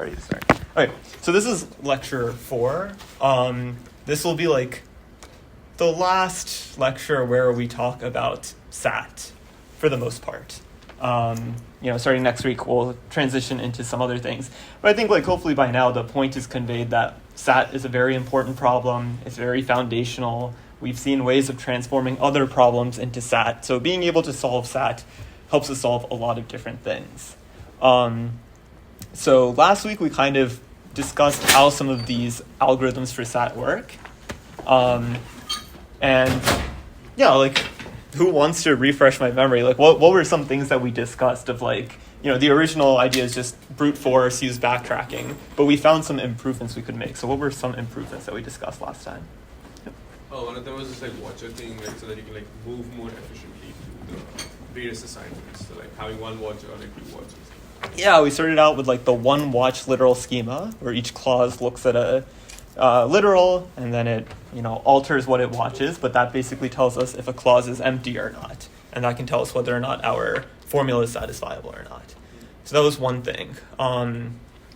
ready to start. Okay, so this is lecture 4. This will be like the last lecture where we talk about SAT for the most part. Starting next week, we'll transition into some other things. But I think hopefully by now the point is conveyed that SAT is a very important problem. It's very foundational. We've seen ways of transforming other problems into SAT. So being able to solve SAT helps us solve a lot of different things. So last week we kind of discussed how some of these algorithms for SAT work. Who wants to refresh my memory? What were some things that we discussed of the original idea is just brute force, use backtracking, but we found some improvements we could make. So what were some improvements that we discussed last time? Yep. Oh, one of them was just watcher thing, so that you can move more efficiently to the various assignments. So having one watcher or 2 watchers. Yeah, we started out with the one watch literal schema, where each clause looks at a literal, and then it alters what it watches, but that basically tells us if a clause is empty or not, and that can tell us whether or not our formula is satisfiable or not. So that was one thing.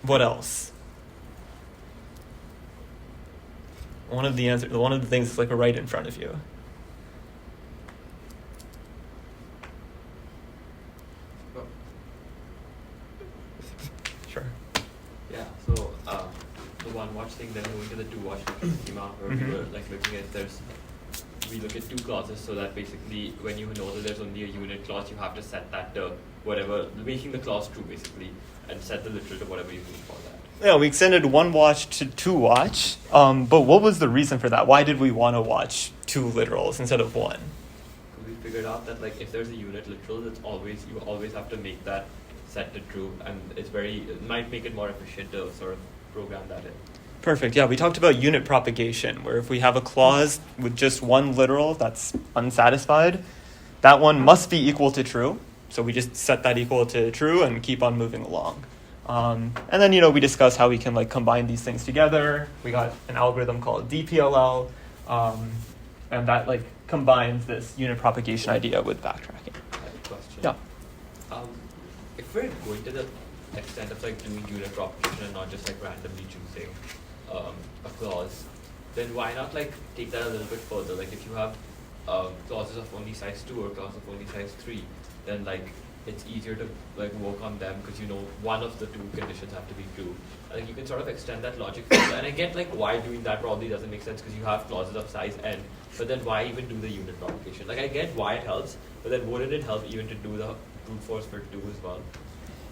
What else? One of the things is right in front of you. Sure. Yeah. So the one watch thing, then moving to the 2 watch schema, where we were looking at we look at 2 clauses, so that basically when you know that there's only a unit clause, you have to set that to whatever, making the clause true basically, and set the literal to whatever you need for that. Yeah, we extended 1 watch to 2 watch, but what was the reason for that? Why did we want to watch 2 literals instead of 1? We figured out that if there's a unit literal, you always have to make that set to true, and it might make it more efficient to sort of program that in. Perfect. Yeah, we talked about unit propagation, where if we have a clause with just 1 literal that's unsatisfied, that one must be equal to true. So we just set that equal to true and keep on moving along. And then, we discussed how we can combine these things together. We got an algorithm called DPLL, and that combines this unit propagation idea with backtracking. I have a question. Yeah. If we're going to the extent of doing unit propagation and not just randomly choosing a clause, then why not take that a little bit further? If you have clauses of only size 2 or clauses of only size 3, then it's easier to work on them because one of the 2 conditions have to be true. You can sort of extend that logic further. And I get why doing that probably doesn't make sense because you have clauses of size n, but then why even do the unit propagation? I get why it helps, but then wouldn't it help even to do the brute force for 2 as well?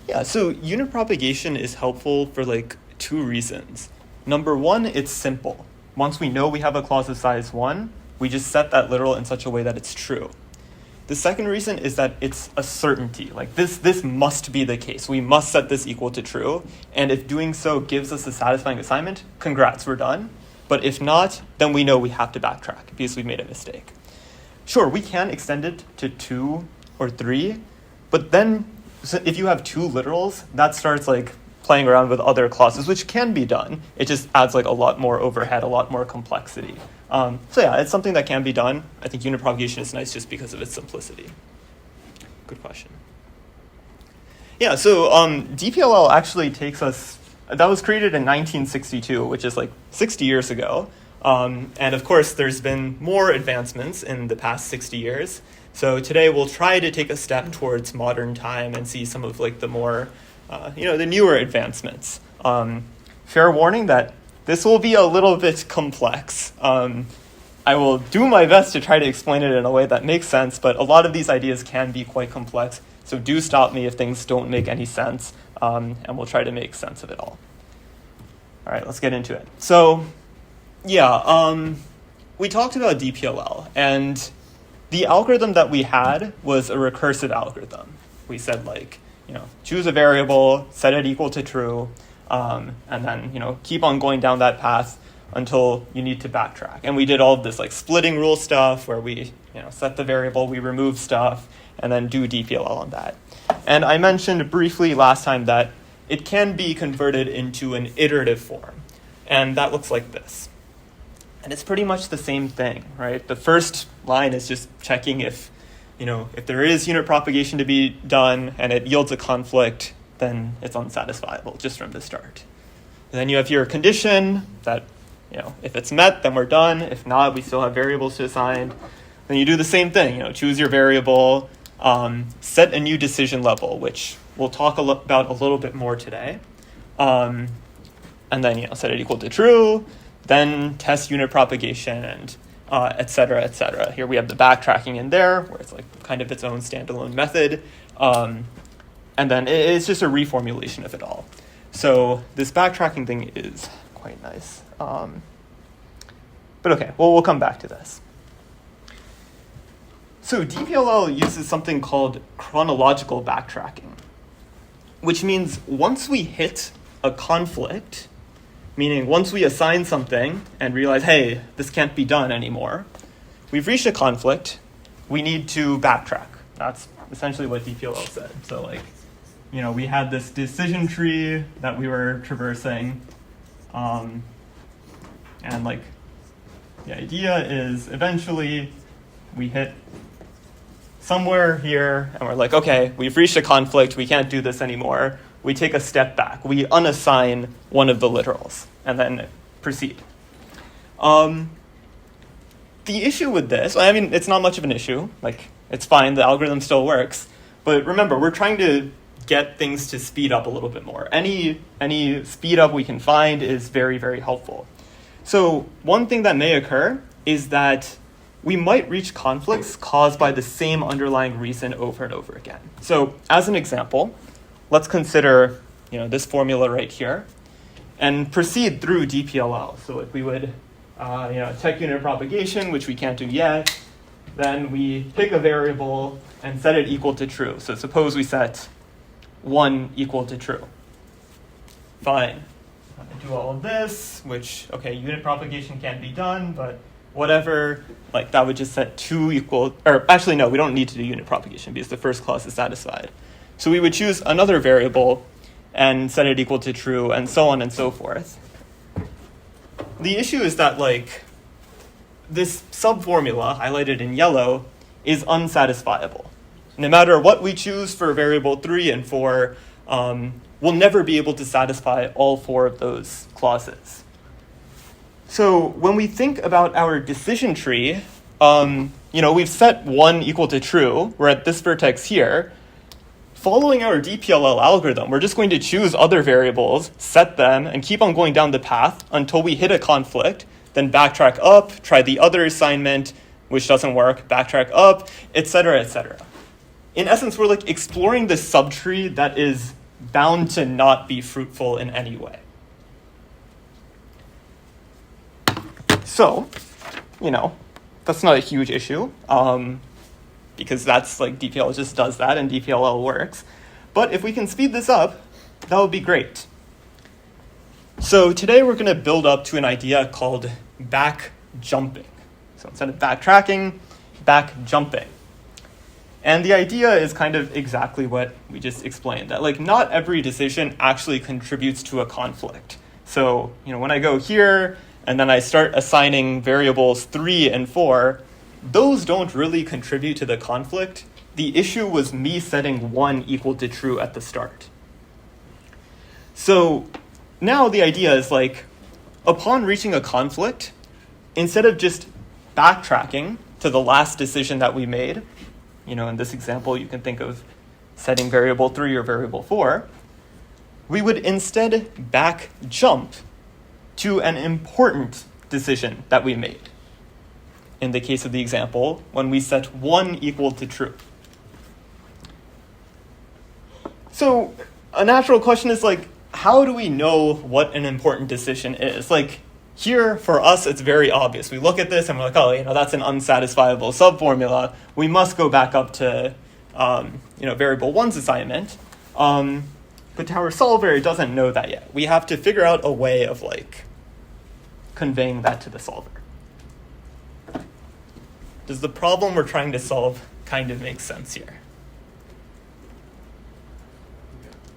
Yeah, so unit propagation is helpful for 2 reasons. Number 1, it's simple. Once we know we have a clause of size 1, we just set that literal in such a way that it's true. The second reason is that it's a certainty. This must be the case. We must set this equal to true. And if doing so gives us a satisfying assignment, congrats, we're done. But if not, then we know we have to backtrack because we've made a mistake. Sure, we can extend it to 2 or 3, but then if you have 2 literals, that starts playing around with other clauses, which can be done. It just adds a lot more overhead, a lot more complexity. It's something that can be done. I think unit propagation is nice just because of its simplicity. Good question. Yeah, so DPLL actually takes us, that was created in 1962, which is 60 years ago. And of course, there's been more advancements in the past 60 years. So today we'll try to take a step towards modern time and see some of the more, the newer advancements. Fair warning that this will be a little bit complex. I will do my best to try to explain it in a way that makes sense, but a lot of these ideas can be quite complex. So do stop me if things don't make any sense, and we'll try to make sense of it all. All right, let's get into it. So, we talked about DPLL, and the algorithm that we had was a recursive algorithm. We said choose a variable, set it equal to true, and then keep on going down that path until you need to backtrack. And we did all of this splitting rule stuff where we set the variable, we remove stuff, and then do DPLL on that. And I mentioned briefly last time that it can be converted into an iterative form, and that looks like this. And it's pretty much the same thing, right? The first line is just checking if there is unit propagation to be done and it yields a conflict, then it's unsatisfiable just from the start. And then you have your condition that, if it's met, then we're done. If not, we still have variables to assign. Then you do the same thing, choose your variable, set a new decision level, which we'll talk about a little bit more today. And then, set it equal to true, then test unit propagation and et cetera, et cetera. Here we have the backtracking in there, where it's like kind of its own standalone method. And then it's just a reformulation of it all. So this backtracking thing is quite nice. But okay, we'll come back to this. So DPLL uses something called chronological backtracking, which means once we hit a conflict, meaning once we assign something and realize, hey, this can't be done anymore, we've reached a conflict, we need to backtrack. That's essentially what DPLL said. So we had this decision tree that we were traversing, and the idea is eventually we hit somewhere here and we're like, okay, we've reached a conflict, we can't do this anymore. We take a step back, we unassign one of the literals and then proceed. The issue with this, it's not much of an issue, it's fine, the algorithm still works, but remember, we're trying to get things to speed up a little bit more. Any speed up we can find is very, very helpful. So one thing that may occur is that we might reach conflicts caused by the same underlying reason over and over again. So as an example, let's consider this formula right here and proceed through DPLL. So if we would check unit propagation, which we can't do yet, then we pick a variable and set it equal to true. So suppose we set 1 equal to true. Fine. Do all of this, which, okay, unit propagation can't be done, but whatever, that would just set 2 equal, or actually no, we don't need to do unit propagation because the first clause is satisfied. So we would choose another variable and set it equal to true and so on and so forth. The issue is that this subformula highlighted in yellow is unsatisfiable. No matter what we choose for variable 3 and 4, we'll never be able to satisfy all 4 of those clauses. So when we think about our decision tree, we've set 1 equal to true. We're at this vertex here. Following our DPLL algorithm, we're just going to choose other variables, set them, and keep on going down the path until we hit a conflict, then backtrack up, try the other assignment, which doesn't work, backtrack up, et cetera, et cetera. In essence, we're exploring this subtree that is bound to not be fruitful in any way. So, that's not a huge issue, because that's DPLL just does that and DPLL works. But if we can speed this up, that would be great. So today we're going to build up to an idea called backjumping. So instead of backtracking, backjumping. And the idea is kind of exactly what we just explained, that not every decision actually contributes to a conflict. So, when I go here and then I start assigning variables 3 and 4, those don't really contribute to the conflict. The issue was me setting 1 equal to true at the start. So now the idea is upon reaching a conflict, instead of just backtracking to the last decision that we made, in this example, you can think of setting variable 3 or variable 4, we would instead back jump to an important decision that we made. In the case of the example, when we set 1 equal to true. So a natural question is how do we know what an important decision is? Here, for us, it's very obvious. We look at this and we're that's an unsatisfiable subformula. We must go back up to, variable 1's assignment. But our solver doesn't know that yet. We have to figure out a way of, conveying that to the solver. Does the problem we're trying to solve kind of make sense here?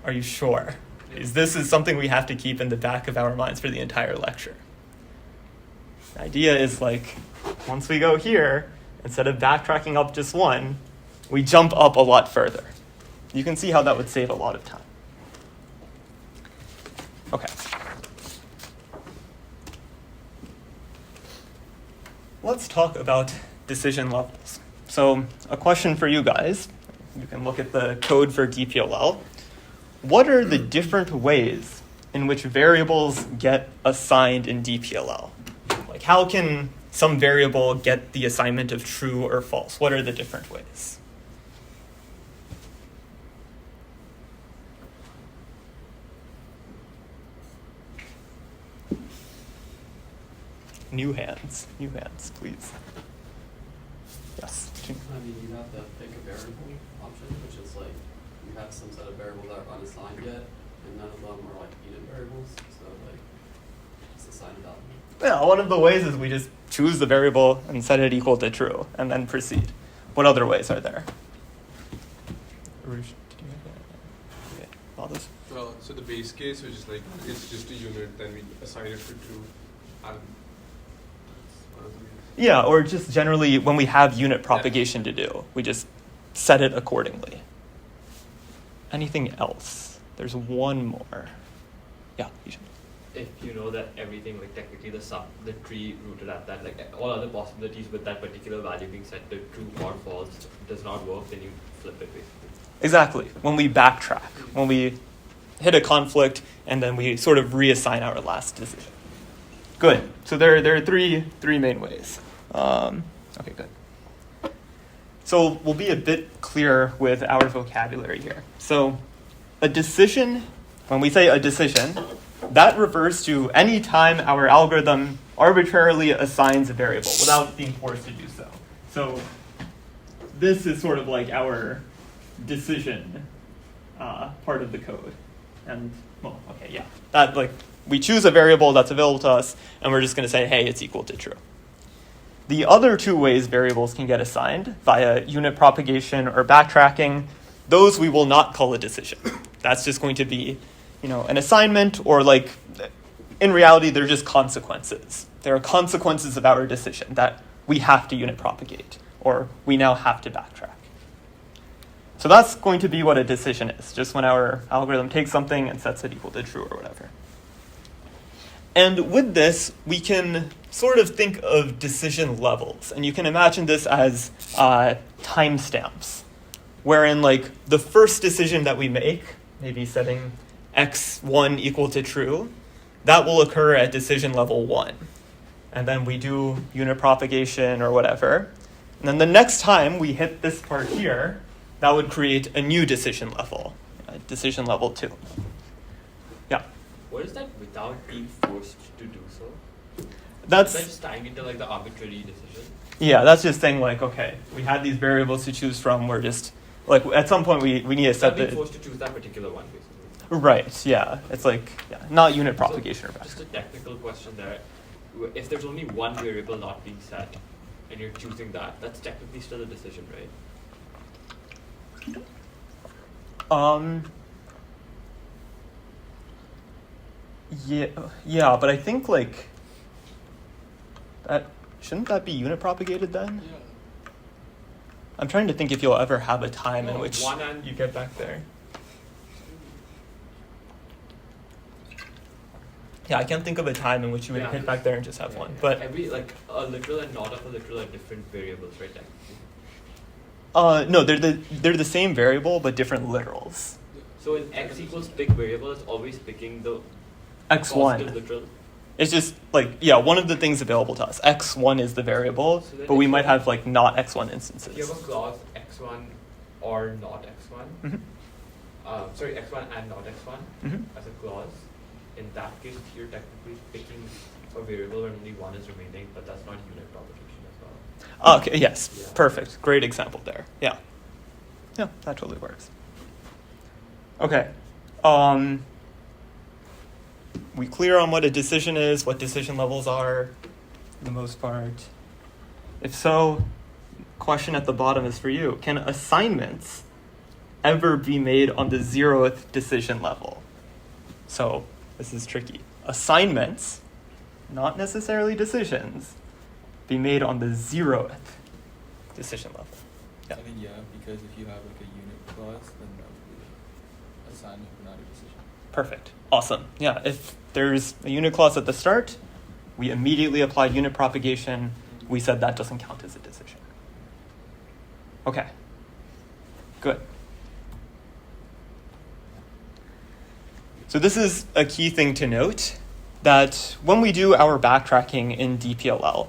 Are you sure? This is something we have to keep in the back of our minds for the entire lecture. The idea is once we go here, instead of backtracking up just 1, we jump up a lot further. You can see how that would save a lot of time. Okay. Let's talk about decision levels. So a question for you guys. You can look at the code for DPLL. What are the different ways in which variables get assigned in DPLL? Like how can some variable get the assignment of true or false? What are the different ways? New hands, please. Yes. I mean, you have the pick a variable option, which is like you have some set of variables that are unassigned yet, and none of them are like unit variables, so like just assign it out. Yeah, one of the ways is we just choose the variable and set it equal to true, and then proceed. What other ways are there? Well, so the base case, which is like it's just a unit, then we assign it to true. And Yeah, or just generally when we have unit propagation to do, we just set it accordingly. Anything else? There's one more. Yeah, you should. If you know that everything, like technically the tree rooted at that, like all other possibilities with that particular value being set to true or false does not work, then you flip it basically. Exactly. When we backtrack, when we hit a conflict, and then we sort of reassign our last decision. Good. So there are three main ways. Okay, good. So we'll be a bit clearer with our vocabulary here. So a decision, when we say a decision, that refers to any time our algorithm arbitrarily assigns a variable without being forced to do so. So this is sort of like our decision part of the code. And, well, okay, yeah. That, like, we choose a variable that's available to us, and we're just going to say, hey, it's equal to true. The other two ways variables can get assigned, via unit propagation or backtracking, those we will not call a decision. That's just going to be, an assignment, or like, in reality, they're just consequences. There are consequences of our decision that we have to unit propagate, or we now have to backtrack. So that's going to be what a decision is, just when our algorithm takes something and sets it equal to true or whatever. And with this, we can sort of think of decision levels. And you can imagine this as timestamps, wherein like the first decision that we make, maybe setting x1 equal to true, that will occur at decision level 1. And then we do unit propagation or whatever. And then the next time we hit this part here, that would create a new decision level, decision level 2. Yeah? What is that without being forced to do so? That's just tying into like the arbitrary decision? Yeah, that's just saying like, okay, we had these variables to choose from, we're just, like at some point we need to set being forced to choose that particular one basically. Right, yeah. It's like, not unit propagation or backtrack. Just a technical question there. If there's only one variable not being set, and you're choosing that, that's technically still a decision, right? Yeah, but I think like that shouldn't that be unit propagated then? yeah. I'm trying to think if you'll ever have a time in No, which one and- you get back there. Yeah, I can't think of a time in which you would Yeah. hit back there and just have one. But every like a literal and not of a literal are different variables, right? Technically. no, they're the same variable but different literals. So in x equals pick variable, it's always picking the positive X1. literal. It's just like, one of the things available to us. X1 is the variable, So then but we if might you- have like not X1 If instances. you have a clause x1 or not x1, Mhm. sorry, x1 and not x1 Mhm. as a clause, in that case you're technically picking a variable when only one is remaining, but that's not unit propagation as well. Okay, yes, Yeah. perfect. Great example there. Yeah. Yeah, that totally works. Okay. We clear on what a decision is, what decision levels are, for the most part. If so, question at the bottom is for you. Can assignments ever be made on the 0th decision level? So, this is tricky. Assignments, not necessarily decisions, be made on the 0th decision level. Yeah. I think because if you have like a unit clause, then that would be assignment, not a decision. perfect. Awesome. Yeah, if there's a unit clause at the start, we immediately apply unit propagation. We said that doesn't count as a decision. Okay, good. So this is a key thing to note, that when we do our backtracking in DPLL,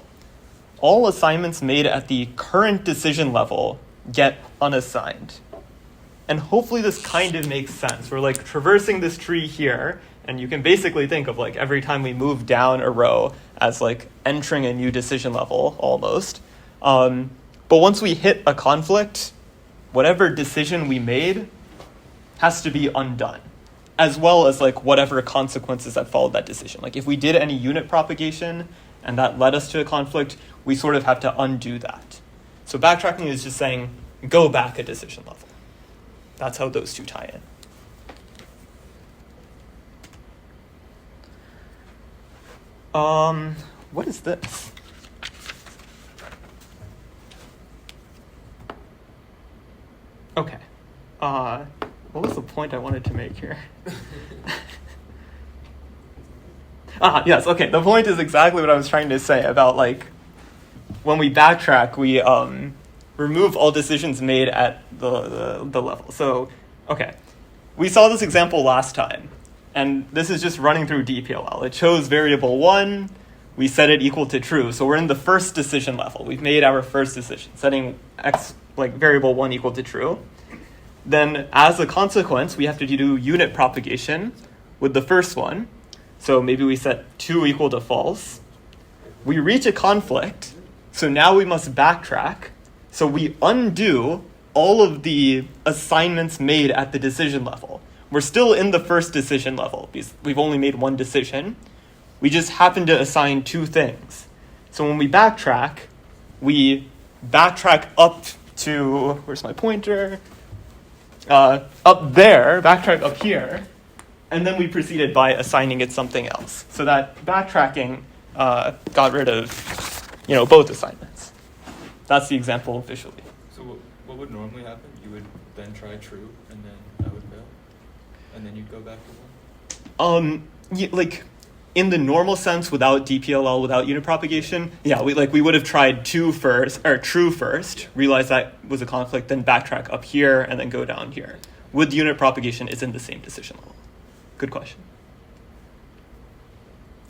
all assignments made at the current decision level get unassigned. And hopefully this kind of makes sense. We're like traversing this tree here, and you can basically think of like every time we move down a row as like entering a new decision level almost. But once we hit a conflict, whatever decision we made has to be undone, as well as like whatever consequences that followed that decision. Like if we did any unit propagation and that led us to a conflict, we sort of have to undo that. So backtracking is just saying, go back a decision level. That's how those two tie in. What is this? Okay. What was the point I wanted to make here? Yes, okay. The point is exactly what I was trying to say about like when we backtrack, we remove all decisions made at the level. So, okay. We saw this example last time, and this is just running through DPLL. It chose variable 1, we set it equal to true. So we're in the first decision level. We've made our first decision, setting x like variable 1 equal to true. Then as a consequence, we have to do unit propagation with the first one. So maybe we set 2 equal to false. We reach a conflict, so now we must backtrack. So we undo all of the assignments made at the decision level. We're still in the first decision level because we've only made one decision. We just happen to assign 2 things. So when we backtrack up to, where's my pointer? Up there, backtrack up here, and then we proceeded by assigning it something else. So that backtracking got rid of, both assignments. That's the example visually. So what would normally happen? You would then try true, and then that would fail, and then you'd go back to 1? Like in the normal sense, without DPLL, without unit propagation, we would have tried true first, realize that was a conflict, then backtrack up here, and then go down here. With unit propagation, it's in the same decision level. Good question.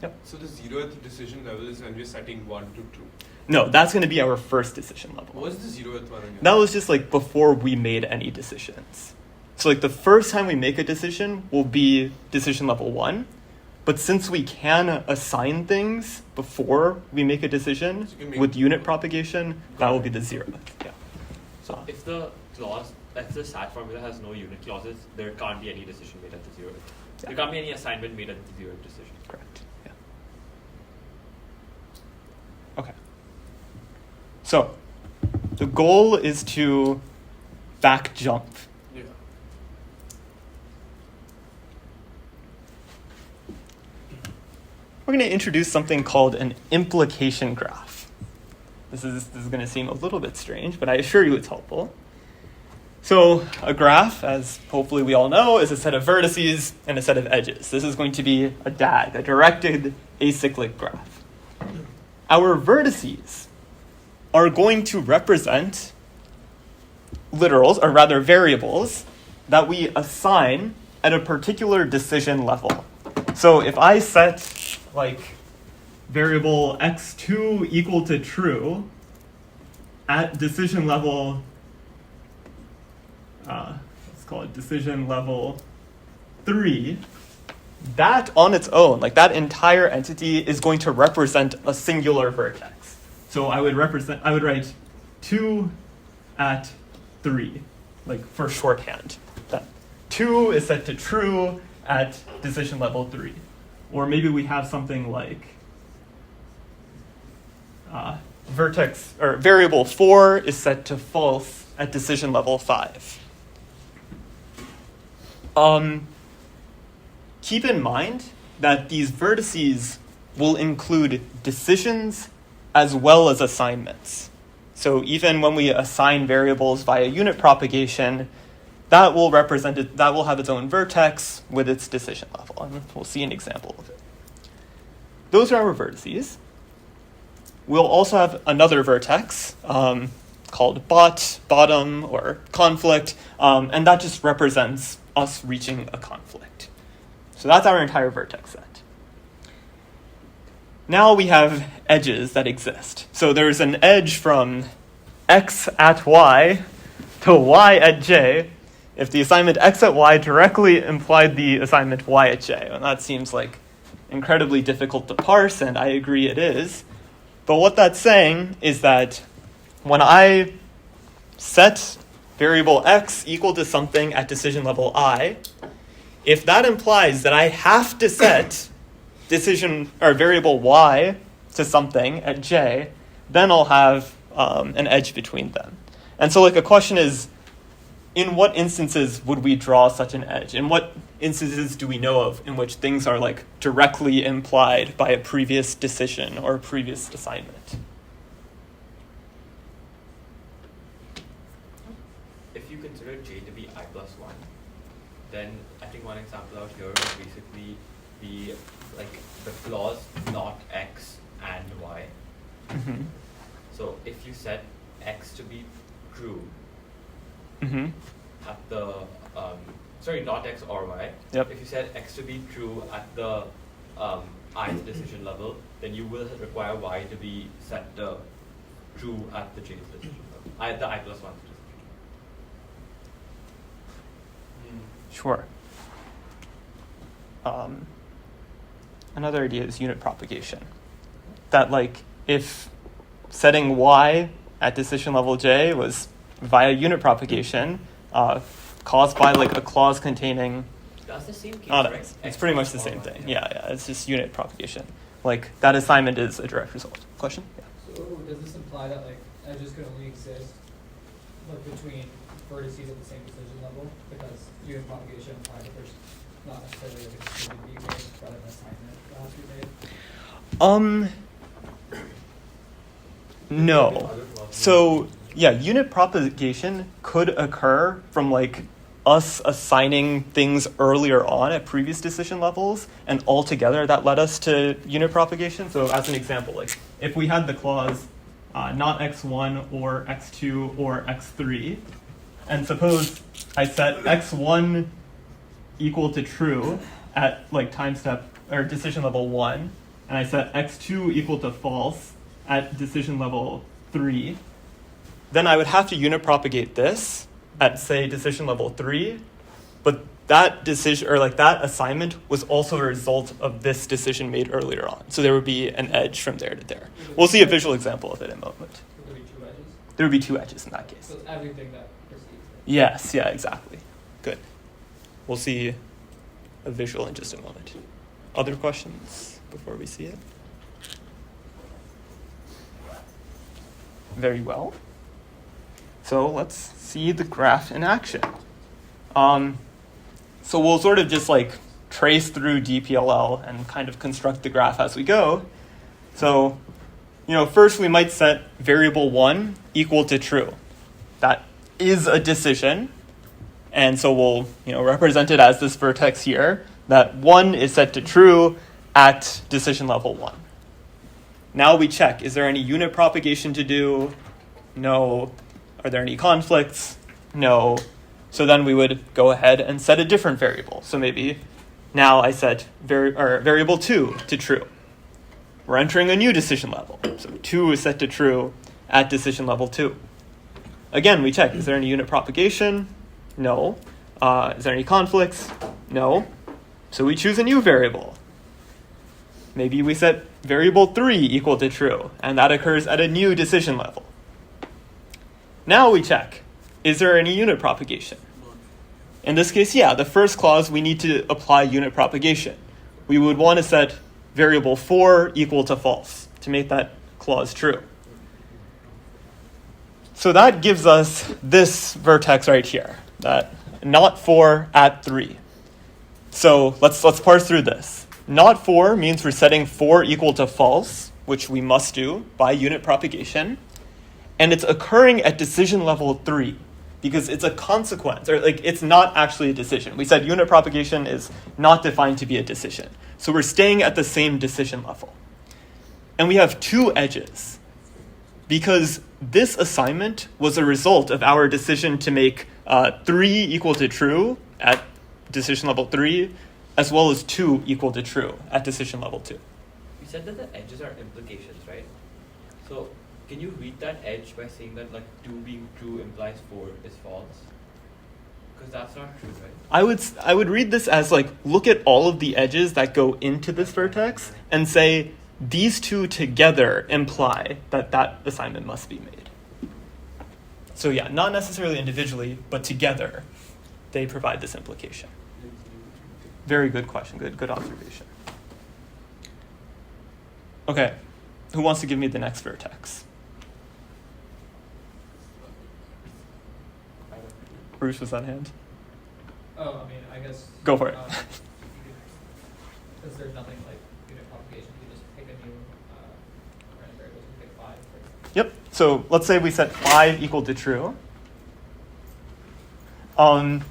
Yep. So the 0th decision level is when we're setting 1 to 2. No, that's going to be our first decision level. What was the 0th one again? That was just like before we made any decisions. So like the first time we make a decision will be decision level 1. But since we can assign things before we make a decision with unit propagation, that will be the 0th. Yeah. So if the SAT formula has no unit clauses, there can't be any decision made at the 0th. Yeah. There can't be any assignment made at the 0th decision. Correct. Yeah. Okay. So the goal is to back jump. Yeah. We're going to introduce something called an implication graph. This is going to seem a little bit strange, but I assure you it's helpful. So a graph, as hopefully we all know, is a set of vertices and a set of edges. This is going to be a DAG, a directed acyclic graph. Our vertices are going to represent literals, or rather variables, that we assign at a particular decision level. So if I set like variable x2 equal to true at decision level, let's call it decision level 3, that on its own, like that entire entity is going to represent a singular vertex. So I would write 2 at 3, like for shorthand. That 2 is set to true at decision level 3. Or maybe we have something like vertex or variable 4 is set to false at decision level 5. Keep in mind that these vertices will include decisions as well as assignments. So even when we assign variables via unit propagation, that will represent it, that will have its own vertex with its decision level. And we'll see an example of it. Those are our vertices. We'll also have another vertex called bottom, or conflict, and that just represents us reaching a conflict. So that's our entire vertex set. Now we have edges that exist. So there's an edge from x at y to y at j if the assignment x at y directly implied the assignment y at j. And that seems like incredibly difficult to parse, and I agree it is. But what that's saying is that when I set variable x equal to something at decision level I, if that implies that I have to set variable y to something at j, then I'll have an edge between them. And so a question is, in what instances would we draw such an edge? In what instances do we know of in which things are directly implied by a previous decision or a previous assignment? If you consider j to be I plus 1, then I think one example out here would basically be the clause not x and y. Mm-hmm. So if you set x to be true Mm-hmm. at the not x or y. Yep. If you set x to be true at the ith decision level, then you will require y to be set true at the jth decision level, at the I plus 1 decision. Sure. Another idea is unit propagation. That if setting y at decision level j was via unit propagation, caused by a clause containing. That's the same case, Oh, right? it's pretty much the same thing. Yeah, it's just unit propagation. That assignment is a direct result. Question? Yeah. So does this imply that edges could only exist between vertices at the same decision level, because unit propagation implies that there's not necessarily a decision being made, but an assignment that has to be made? No. So yeah, unit propagation could occur from us assigning things earlier on at previous decision levels, and altogether that led us to unit propagation. So as an example, if we had the clause not x1 or x2 or x3, and suppose I set x1 equal to true at time step or decision level 1, and I set x2 equal to false at decision level 3, then I would have to unit propagate this at, say, decision level 3, but that decision, or that assignment, was also a result of this decision made earlier on. So there would be an edge from there to there. We'll see a visual example of it in a moment. So there would be two edges? There would be two edges in that case. So it's everything that precedes it. Yes, yeah, exactly. Good. We'll see a visual in just a moment. Other questions before we see it? Very well. So let's see the graph in action. So we'll sort of just trace through DPLL and kind of construct the graph as we go. So, first we might set variable 1 equal to true. That is a decision. And so we'll, represent it as this vertex here, that 1 is set to true at decision level 1. Now we check, is there any unit propagation to do? No. Are there any conflicts? No. So then we would go ahead and set a different variable. So maybe now I set variable 2 to true. We're entering a new decision level. So 2 is set to true at decision level 2. Again, we check, is there any unit propagation? No. Is there any conflicts? No. So we choose a new variable. Maybe we set variable 3 equal to true, and that occurs at a new decision level. Now we check, is there any unit propagation? In this case, yeah, the first clause we need to apply unit propagation. We would want to set variable 4 equal to false to make that clause true. So that gives us this vertex right here, that not 4 at 3. So let's parse through this. Not 4 means we're setting 4 equal to false, which we must do by unit propagation. And it's occurring at decision level 3. because it's a consequence, or like it's not actually a decision. We said unit propagation is not defined to be a decision. So we're staying at the same decision level. And we have two edges, because this assignment was a result of our decision to make 3 equal to true at decision level 3, as well as 2 equal to true at decision level 2. You said that the edges are implications, right? So can you read that edge by saying that like 2 being true implies 4 is false? Because that's not true, right? I would read this as like, look at all of the edges that go into this vertex and say these two together imply that that assignment must be made. So yeah, not necessarily individually, but together they provide this implication. Very good question, good observation. Okay, who wants to give me the next vertex? Bruce, was that hand? Oh, I mean, I guess. Go for it. Because there's nothing like unit propagation, you just pick a new random variable, you pick 5. Yep, so let's say we set 5 equal to true. And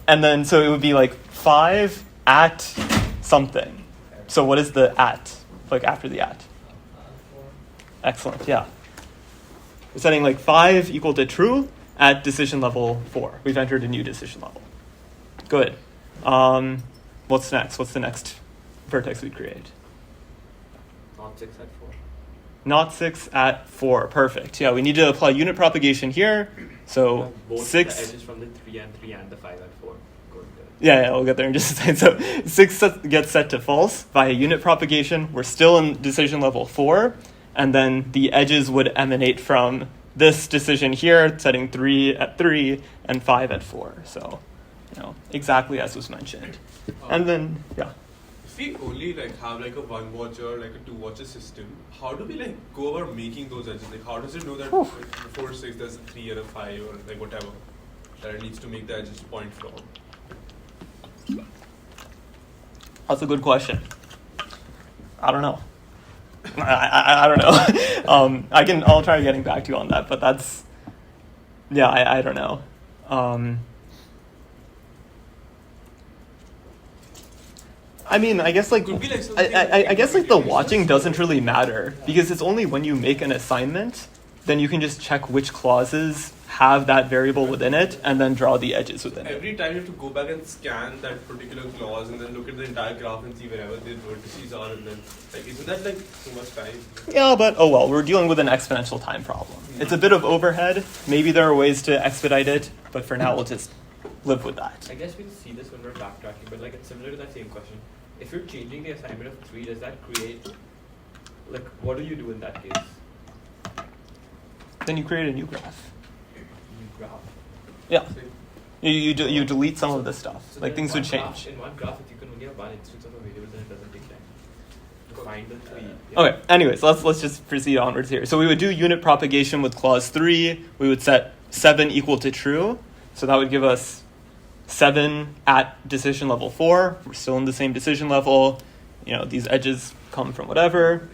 then, so it would be like 5 at something. So what is the at, like after the at? 4. Excellent, yeah. We're setting like 5 equal to true at decision level 4. We've entered a new decision level. Good. What's next? What's the next vertex we create? Not 6 at 4. Not 6 at 4. Perfect. Yeah, we need to apply unit propagation here. So Both 6. the edges from the 3 and the 5 at 4. Good. Yeah, we'll get there in just a second. So 6 gets set to false via unit propagation. We're still in decision level 4. And then the edges would emanate from this decision here, setting 3 at 3 and 5 at 4. So, exactly as was mentioned. And then, yeah. If we only like have like a 1 watcher, like a 2 watcher system, how do we like go about making those edges? Like how does it know that like, before 6 there's a 3 and a 5 or like whatever that it needs to make the edges point from? That's a good question. I don't know. I don't know. I'll try getting back to you on that, but that's, yeah, I don't know. I mean, I guess like, Could be, like, I guess like the watching doesn't really matter, because it's only when you make an assignment, then you can just check which clauses have that variable within it and then draw the edges within it. Every time you have to go back and scan that particular clause and then look at the entire graph and see wherever the vertices are, and then like isn't that like too much time? Yeah, but oh well, we're dealing with an exponential time problem. It's a bit of overhead. Maybe there are ways to expedite it, but for now we'll just live with that. I guess we'll see this when we're backtracking, but like it's similar to that same question. If you're changing the assignment of 3, does that create, like, what do you do in that case? Then you create a new graph. New graph. Yeah. You delete some of this stuff. So Like then things would one graph- change. In one graph, if you can only have one instance of a variable, then it doesn't take time to find the 3. Okay, anyways, let's just proceed onwards here. So we would do unit propagation with clause 3. We would set 7 equal to true. So that would give us 7 at decision level 4. We're still in the same decision level. These edges come from whatever.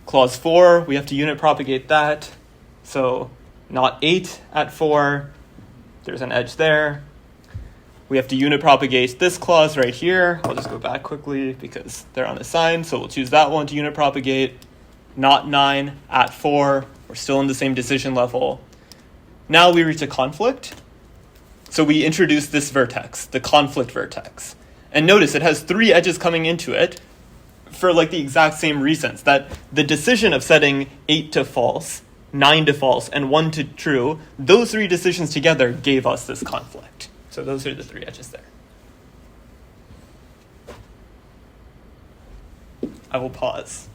Clause 4, we have to unit propagate that. So not 8 at 4. There's an edge there. We have to unit propagate this clause right here. I'll just go back quickly because they're unassigned. So we'll choose that one to unit propagate. Not 9 at 4. We're still in the same decision level. Now we reach a conflict. So we introduce this vertex, the conflict vertex. And notice it has 3 edges coming into it for like the exact same reasons. That the decision of setting 8 to false, 9 to false, and 1 to true, those 3 decisions together gave us this conflict. So those are the 3 edges there. I will pause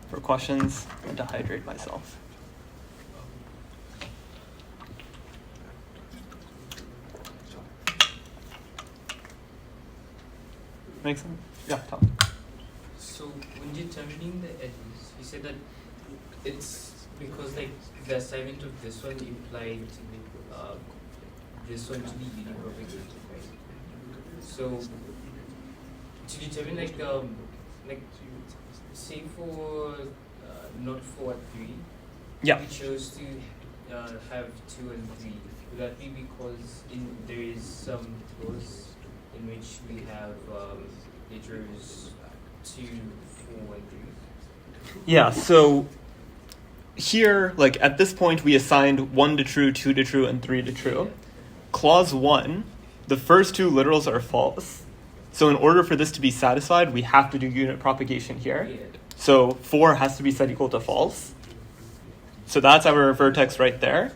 for questions and to hydrate myself. Make sense? Yeah, Tom. So when determining the edges, you said that it's because like the assignment of this one implied this one to be unit propagated, right? So to determine like say for not 4 at 3, Yeah. we chose to have 2 and 3, would that be because there is some clause in which we have iters 2, 4, and 3? Yeah, so here, like at this point, we assigned 1 to true, 2 to true, and 3 to true. Clause 1, the first 2 literals are false. So in order for this to be satisfied, we have to do unit propagation here. Yeah. So 4 has to be set equal to false. So that's our vertex right there.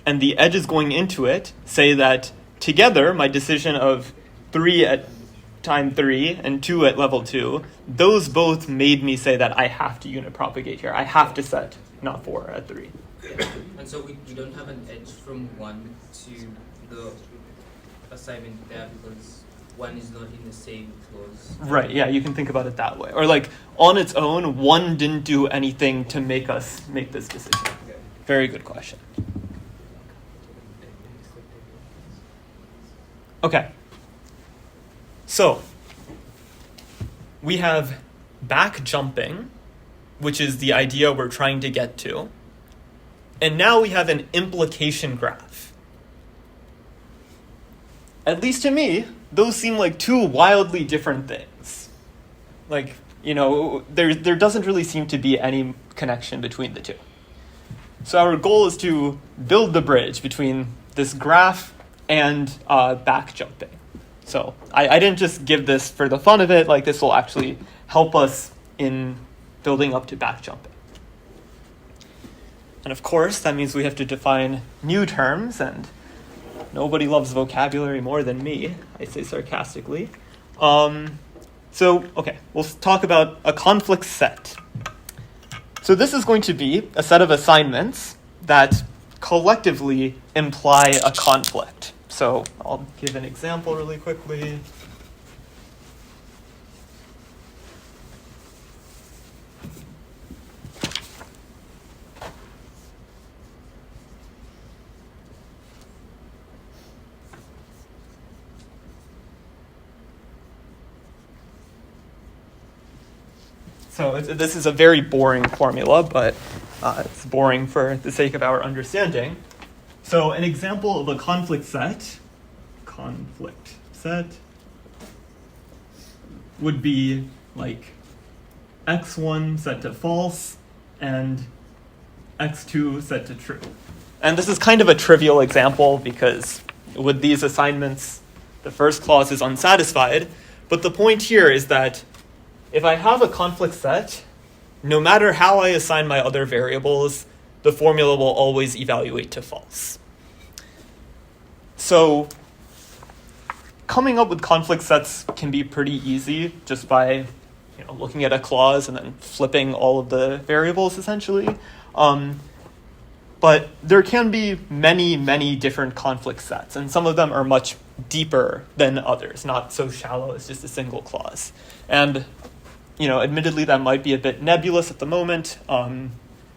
And the edges going into it say that together, my decision of 3 at time 3 and 2 at level 2, those both made me say that I have to unit propagate here. I have to set not 4 at 3. Yeah. And so we don't have an edge from 1 to the assignment there because 1 is not in the same clause. Right, yeah, you can think about it that way. Or like on its own, 1 didn't do anything to make us make this decision. Okay. Very good question. Okay. So we have backjumping, which is the idea we're trying to get to. And now we have an implication graph. At least to me, those seem like 2 wildly different things. Like, there doesn't really seem to be any connection between the 2. So our goal is to build the bridge between this graph and backjumping. So I didn't just give this for the fun of it, like this will actually help us in building up to backjumping. And of course, that means we have to define new terms, and nobody loves vocabulary more than me, I say sarcastically. Okay, we'll talk about a conflict set. So this is going to be a set of assignments that collectively imply a conflict. So I'll give an example really quickly. So this is a very boring formula, but it's boring for the sake of our understanding. So an example of a conflict set would be like x1 set to false and x2 set to true. And this is kind of a trivial example because with these assignments, the first clause is unsatisfied. But the point here is that if I have a conflict set, no matter how I assign my other variables, the formula will always evaluate to false. So coming up with conflict sets can be pretty easy just by looking at a clause and then flipping all of the variables essentially. But there can be many, many different conflict sets, and some of them are much deeper than others, not so shallow as just a single clause. And admittedly, that might be a bit nebulous at the moment,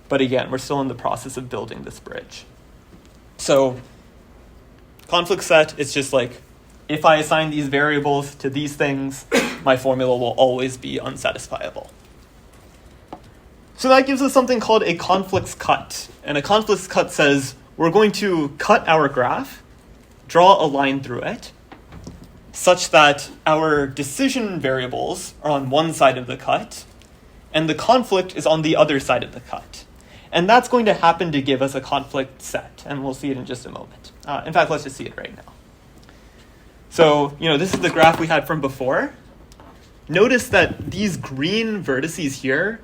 but again, we're still in the process of building this bridge. So conflict set is just like, if I assign these variables to these things, my formula will always be unsatisfiable. So that gives us something called a conflicts cut. And a conflicts cut says, we're going to cut our graph, draw a line through it, such that our decision variables are on one side of the cut, and the conflict is on the other side of the cut. And that's going to happen to give us a conflict set, and we'll see it in just a moment. In fact, let's just see it right now. So, this is the graph we had from before. Notice that these green vertices here,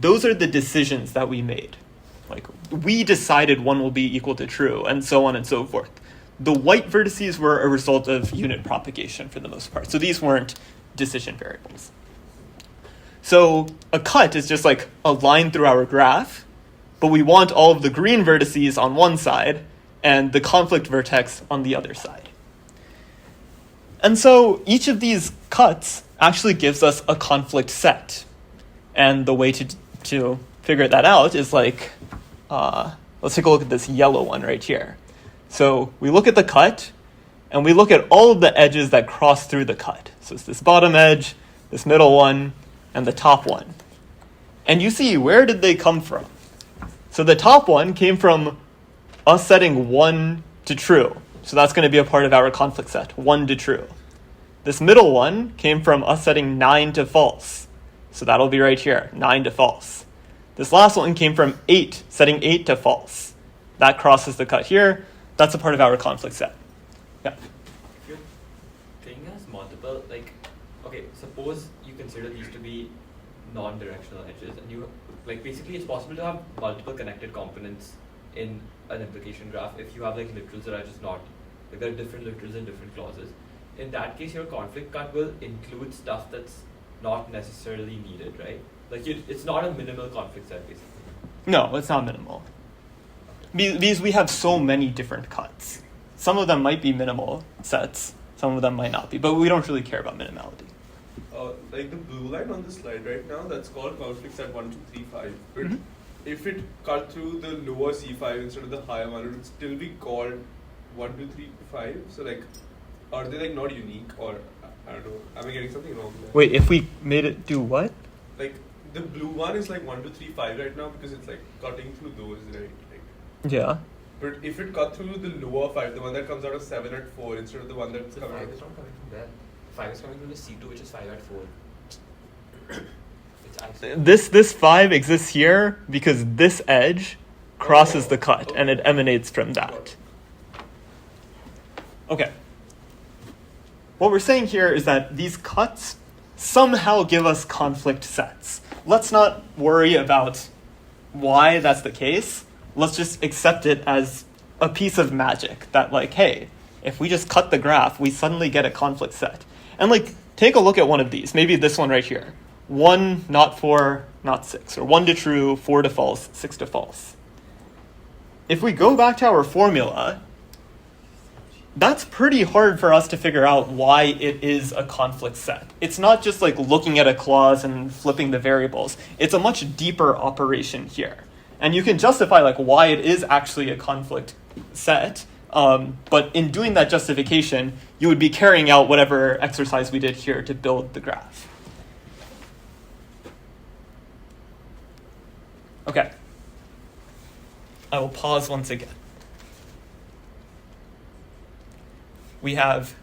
those are the decisions that we made. Like, we decided one will be equal to true, and so on and so forth. The white vertices were a result of unit propagation for the most part. So these weren't decision variables. So a cut is just like a line through our graph, but we want all of the green vertices on one side and the conflict vertex on the other side. And so each of these cuts actually gives us a conflict set. And the way to figure that out is like, let's take a look at this yellow one right here. So we look at the cut, and we look at all of the edges that cross through the cut. So it's this bottom edge, this middle one, and the top one. And you see, where did they come from? So the top one came from us setting 1 to true. So that's going to be a part of our conflict set, 1 to true. This middle one came from us setting 9 to false. So that'll be right here, 9 to false. This last one came from 8, setting 8 to false. That crosses the cut here. That's a part of our conflict set. Yeah. If your thing has multiple, like, okay, suppose you consider these to be non-directional edges, and you, like, basically it's possible to have multiple connected components in an implication graph if you have like literals that are just not, like there are different literals and different clauses. In that case, your conflict cut will include stuff that's not necessarily needed, right? Like it's not a minimal conflict set, basically. No, it's not minimal. Because we have so many different cuts. Some of them might be minimal sets, some of them might not be, but we don't really care about minimality. Like the blue line on the slide right now, that's called conflict set 1, 2, 3, 5. But Mhm. if it cut through the lower C5 instead of the higher one, it would still be called 1, 2, 3, 5. So like, are they like not unique, or I don't know? Am I getting something wrong there? Wait, if we made it do what? Like the blue one is like 1, 2, 3, 5 right now because it's like cutting through those, right? Like, Yeah. but if it cut through the lower 5, the one that comes out of 7 at 4 instead of the one that's So coming 5 out. is not coming from there. 5 is coming from the C2, which is 5 at 4. It's isolated. This 5 exists here because this edge crosses the cut and it emanates from that. Okay. What we're saying here is that these cuts somehow give us conflict sets. Let's not worry about why that's the case. Let's just accept it as a piece of magic that, like, hey, if we just cut the graph, we suddenly get a conflict set. And like, take a look at one of these, maybe this one right here. 1, not 4, not 6, or 1 to true, 4 to false, 6 to false. If we go back to our formula, that's pretty hard for us to figure out why it is a conflict set. It's not just like looking at a clause and flipping the variables. It's a much deeper operation here. And you can justify like why it is actually a conflict set, but in doing that justification, you would be carrying out whatever exercise we did here to build the graph. Okay. I will pause once again. We have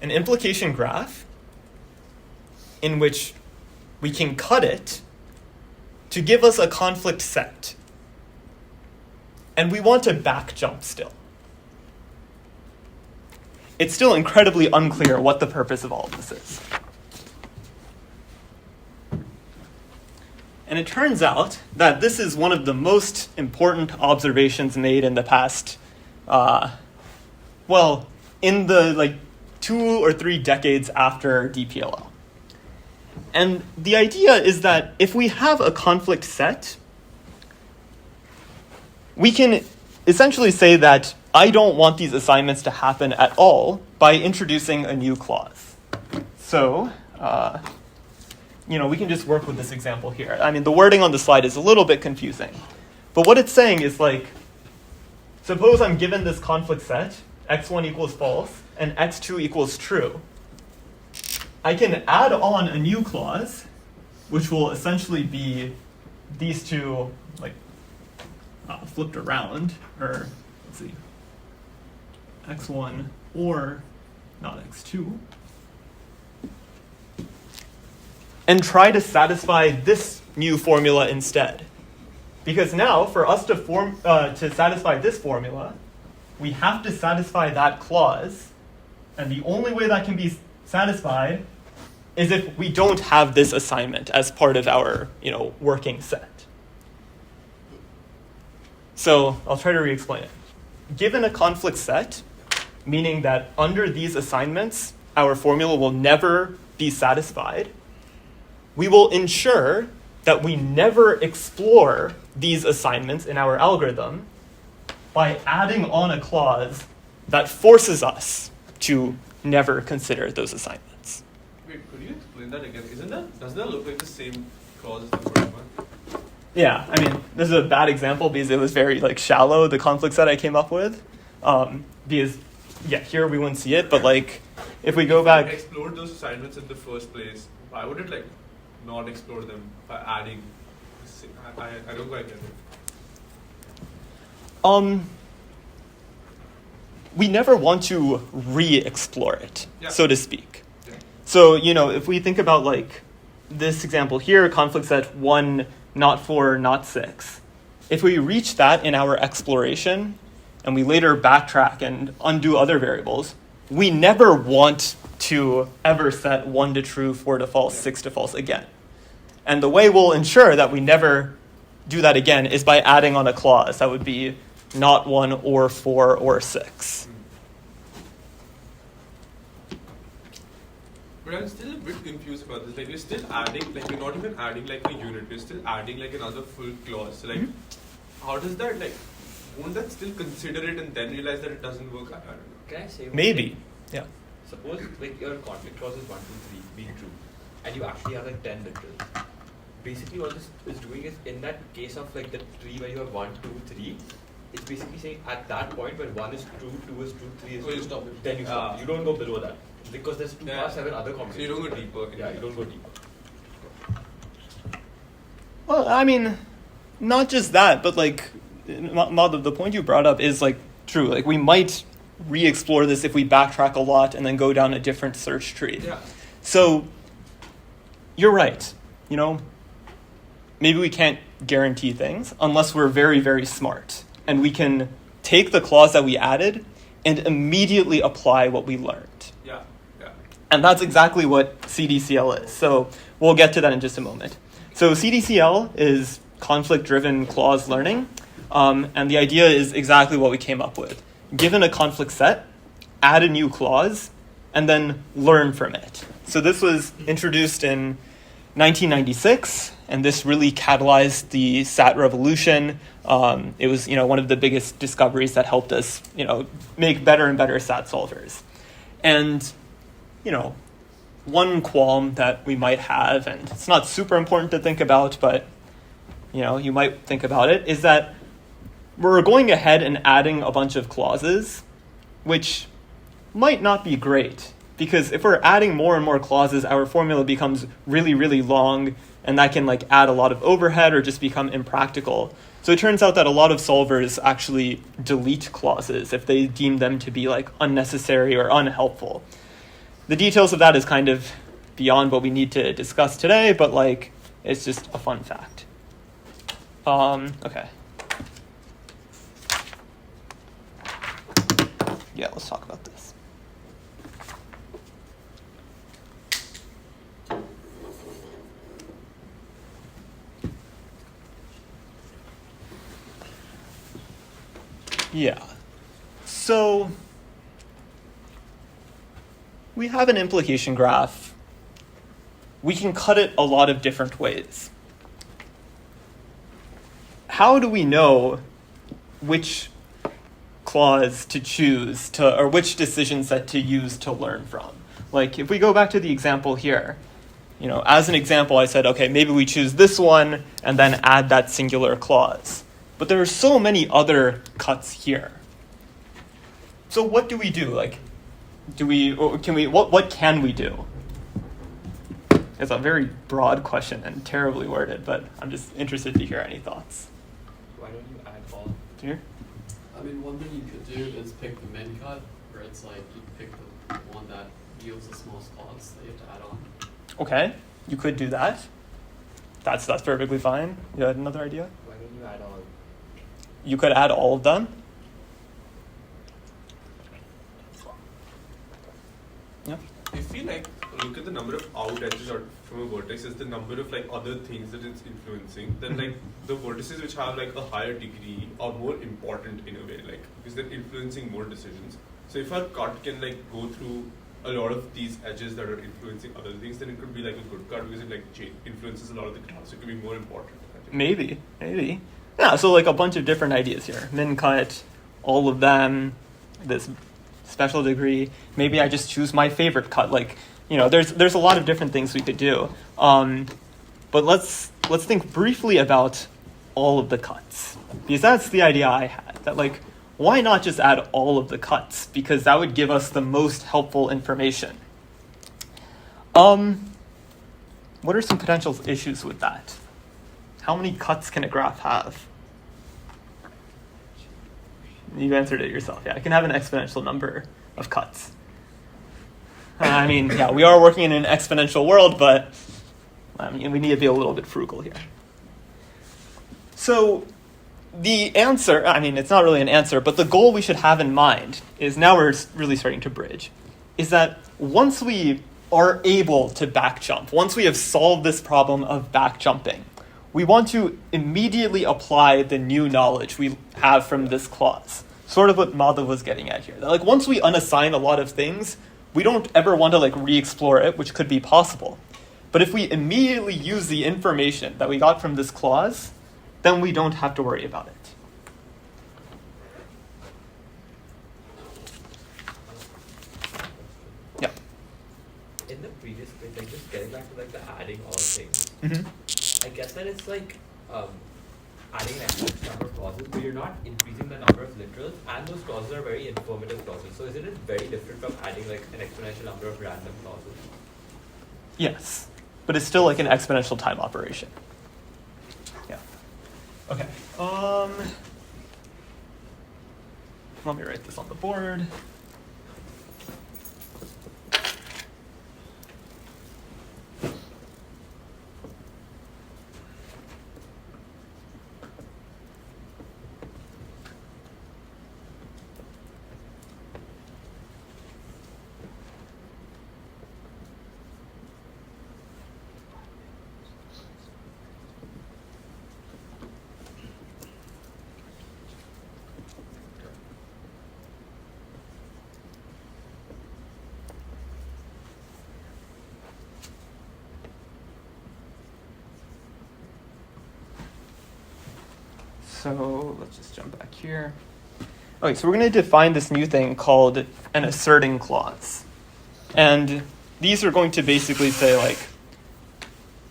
an implication graph in which we can cut it to give us a conflict set. And we want to back jump still. It's still incredibly unclear what the purpose of all of this is. And it turns out that this is one of the most important observations made in the past, in the like 2 or 3 decades after DPLL. And the idea is that if we have a conflict set, we can essentially say that I don't want these assignments to happen at all by introducing a new clause. So, we can just work with this example here. I mean, the wording on the slide is a little bit confusing. But what it's saying is like, suppose I'm given this conflict set, x1 equals false, and x2 equals true. I can add on a new clause, which will essentially be these two, like, flipped around, or let's see, x1 or not x2, and try to satisfy this new formula instead. Because now, for us to satisfy this formula, we have to satisfy that clause, and the only way that can be satisfied is if we don't have this assignment as part of our, working set. So I'll try to re-explain it. Given a conflict set, meaning that under these assignments, our formula will never be satisfied, we will ensure that we never explore these assignments in our algorithm by adding on a clause that forces us to never consider those assignments. Wait, could you explain that again? Doesn't that look like the same clause as the first one? Yeah, I mean, this is a bad example because it was very shallow, the conflict set I came up with. Because, here we wouldn't see it, but if we go back... Explored those assignments in the first place, why would it not explore them by adding? I don't quite get it. we never want to re-explore it, Yeah. so to speak. Yeah. So, if we think about like this example here, conflict set 1, not 4, not 6. If we reach that in our exploration, and we later backtrack and undo other variables, we never want to ever set 1 to true, 4 to false, 6 to false again. And the way we'll ensure that we never do that again is by adding on a clause. That would be not 1 or 4 or 6. But I'm still a bit confused about this. Like, we're still adding, like, we're not even adding, like, a unit. We're still adding, like, another full clause. So, like, how does that, like, won't that still consider it and then realize that it doesn't work? I don't know. Can I say one Maybe. thing? Yeah. Suppose like your conflict clause is 1, 2, 3 being true, and you actually have like 10 literals. Basically, what this is doing is in that case of like the tree where you have 1, 2, 3, it's basically saying at that point where 1 is true, 2 is true, 3 is Oh, you true, stop it. then you stop. You don't go below that because there's 2 Yeah. past 7 other So combinations. you don't go deeper. Yeah, you don't go deeper. Well, I mean, not just that, but like, the point you brought up is like true. Like, we might re-explore this if we backtrack a lot and then go down a different search tree. Yeah. So, you're right. Maybe we can't guarantee things unless we're very, very smart. And we can take the clause that we added and immediately apply what we learned. Yeah. Yeah. And that's exactly what CDCL is. So we'll get to that in just a moment. So CDCL is conflict-driven clause learning. And the idea is exactly what we came up with. Given a conflict set, add a new clause, and then learn from it. So this was introduced in 1996, and this really catalyzed the SAT revolution. It was, one of the biggest discoveries that helped us, make better and better SAT solvers. And, one qualm that we might have, and it's not super important to think about, but, you might think about it, is that we're going ahead and adding a bunch of clauses, which might not be great. Because if we're adding more and more clauses, our formula becomes really, really long, and that can add a lot of overhead or just become impractical. So it turns out that a lot of solvers actually delete clauses if they deem them to be unnecessary or unhelpful. The details of that is kind of beyond what we need to discuss today, but it's just a fun fact. Okay. Yeah, let's talk about this. Yeah. So we have an implication graph. We can cut it a lot of different ways. How do we know which clause to choose or which decision set to use to learn from? If we go back to the example here, as an example, I said, okay, maybe we choose this one and then add that singular clause. But there are so many other cuts here. So what do we do? What can we do? It's a very broad question and terribly worded, but I'm just interested to hear any thoughts. Why don't you add all? Here? I mean, one thing you could do is pick the min cut, where it's you pick the one that yields the smallest clause that you have to add on. Okay, you could do that. That's perfectly fine. You had another idea? Why don't you add all? You could add all of them. Yeah. If you look at the number of out edges or from a vertex is the number of other things that it's influencing, then the vertices which have a higher degree are more important in a way, because they're influencing more decisions. So if our cut can go through a lot of these edges that are influencing other things, then it could be a good cut because it influences a lot of the class. So it could be more important. I think. Maybe. Yeah, so a bunch of different ideas here. Min cut, all of them, this special degree. Maybe I just choose my favorite cut. There's a lot of different things we could do. But let's think briefly about all of the cuts. Because that's the idea I had. That why not just add all of the cuts? Because that would give us the most helpful information. What are some potential issues with that? How many cuts can a graph have? You answered it yourself. Yeah, it can have an exponential number of cuts. I mean, yeah, we are working in an exponential world, but I mean, we need to be a little bit frugal here. So the answer, I mean, it's not really an answer, but the goal we should have in mind is, now we're really starting to bridge, is that once we are able to backjump, once we have solved this problem of backjumping, we want to immediately apply the new knowledge we have from this clause. Sort of what Madhav was getting at here. Like, once we unassign a lot of things, we don't ever want to like re-explore it, which could be possible. But if we immediately use the information that we got from this clause, then we don't have to worry about it. Yeah. In the previous bit, like just getting back to like the adding all things, Mm-hmm. I guess that it's like adding an extra number of clauses, but you're not increasing the number of literals, and those clauses are very informative clauses. So isn't it very different from adding like an exponential number of random clauses? Yes, but it's still like an exponential time operation. Yeah. Okay. Let me write this on the board. So let's just jump back here. Okay, so we're going to define this new thing called an asserting clause. And these are going to basically say, like,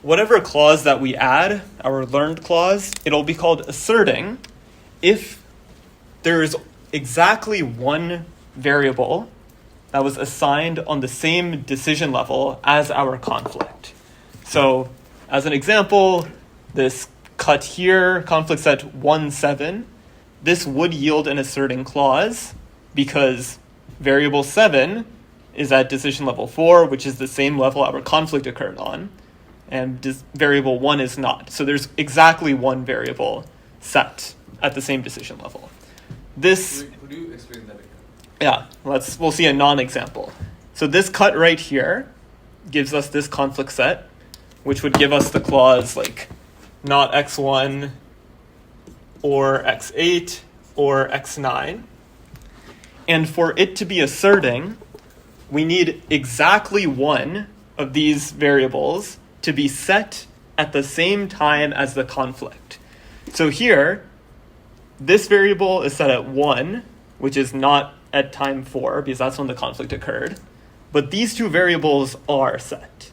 whatever clause that we add, our learned clause, it'll be called asserting if there is exactly one variable that was assigned on the same decision level as our conflict. So, as an example, this cut here, conflict set 1, 7, this would yield an asserting clause because variable 7 is at decision level 4, which is the same level our conflict occurred on, and variable 1 is not. So there's exactly one variable set at the same decision level. This, Could you explain that again? yeah, we'll see a non-example. So this cut right here gives us this conflict set, which would give us the clause like not x1 or x8 or x9. And for it to be asserting, we need exactly one of these variables to be set at the same time as the conflict. So here, this variable is set at 1, which is not at time 4, because that's when the conflict occurred. But these two variables are set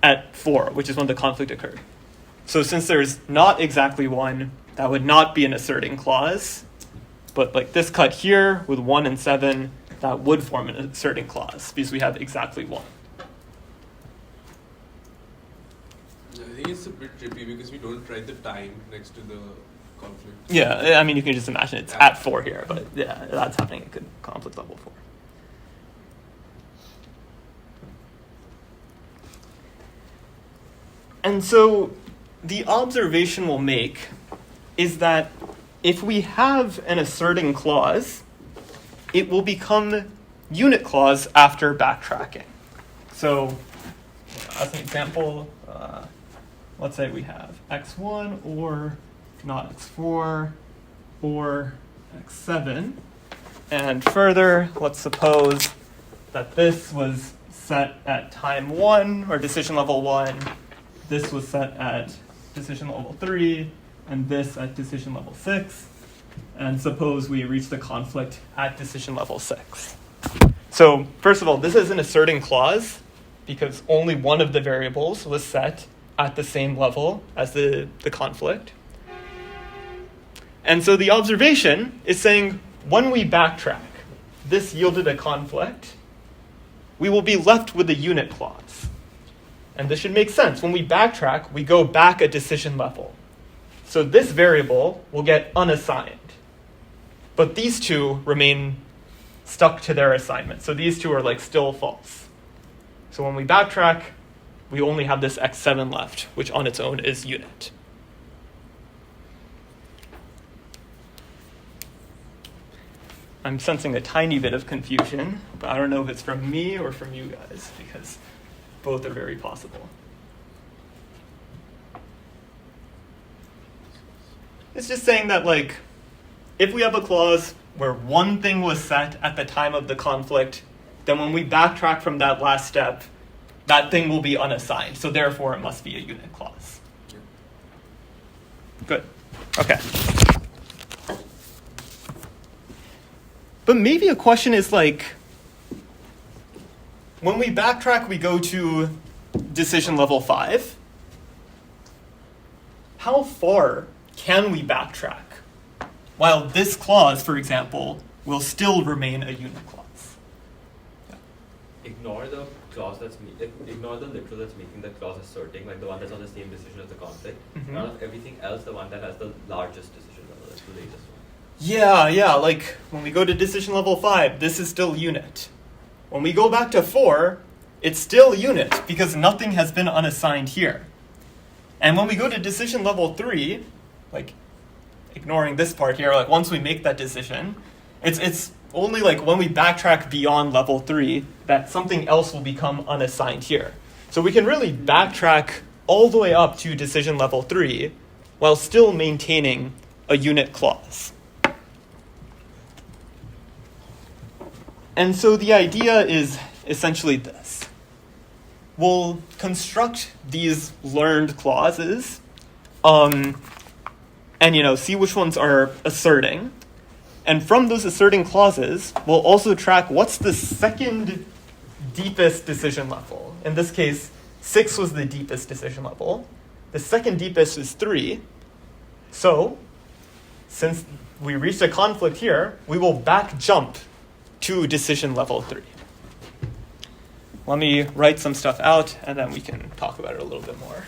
at 4, which is when the conflict occurred. So since there's not exactly one, that would not be an asserting clause. But like this cut here with 1 and 7, that would form an asserting clause because we have exactly one. I think it's a bit trippy because we don't write the time next to the conflict. Yeah, I mean, you can just imagine it's at 4 here, but yeah, that's happening at conflict level 4. And so the observation we'll make is that if we have an asserting clause, it will become unit clause after backtracking. So as an example, let's say we have x1 or not x4 or x7. And further, let's suppose that this was set at time 1 or decision level 1. This was set at decision level 3, and this at decision level 6. And suppose we reach the conflict at decision level 6. So first of all, this is an asserting clause because only one of the variables was set at the same level as the conflict. And so the observation is saying when we backtrack, this yielded a conflict, we will be left with a unit clause. And this should make sense. When we backtrack, we go back a decision level. So this variable will get unassigned. but these two remain stuck to their assignment. So these two are like still false. So when we backtrack, we only have this x7 left, which on its own is unit. I'm sensing a tiny bit of confusion, but I don't know if it's from me or from you guys, because both are very possible. It's just saying that, like, if we have a clause where one thing was set at the time of the conflict, then when we backtrack from that last step, that thing will be unassigned. So therefore, it must be a unit clause. Good. Okay. But maybe a question is like, when we backtrack, we go to decision level 5. How far can we backtrack? While this clause, for example, will still remain a unit clause. Yeah. Ignore the clause ignore the literal that's making the clause asserting, like the one that's on the same decision as the conflict. Mhm. Out of everything else, the one that has the largest decision level, that's the latest one. Yeah, like when we go to decision level 5, this is still unit. When we go back to 4, it's still unit because nothing has been unassigned here. And when we go to decision level 3, like ignoring this part here, like once we make that decision, it's only like when we backtrack beyond level 3 that something else will become unassigned here. So we can really backtrack all the way up to decision level 3 while still maintaining a unit clause. And so the idea is essentially this. We'll construct these learned clauses and see which ones are asserting. And from those asserting clauses, we'll also track what's the second deepest decision level. In this case, 6 was the deepest decision level. The second deepest is 3. So, since we reached a conflict here, we will back jump to decision level 3. Let me write some stuff out, and then we can talk about it a little bit more.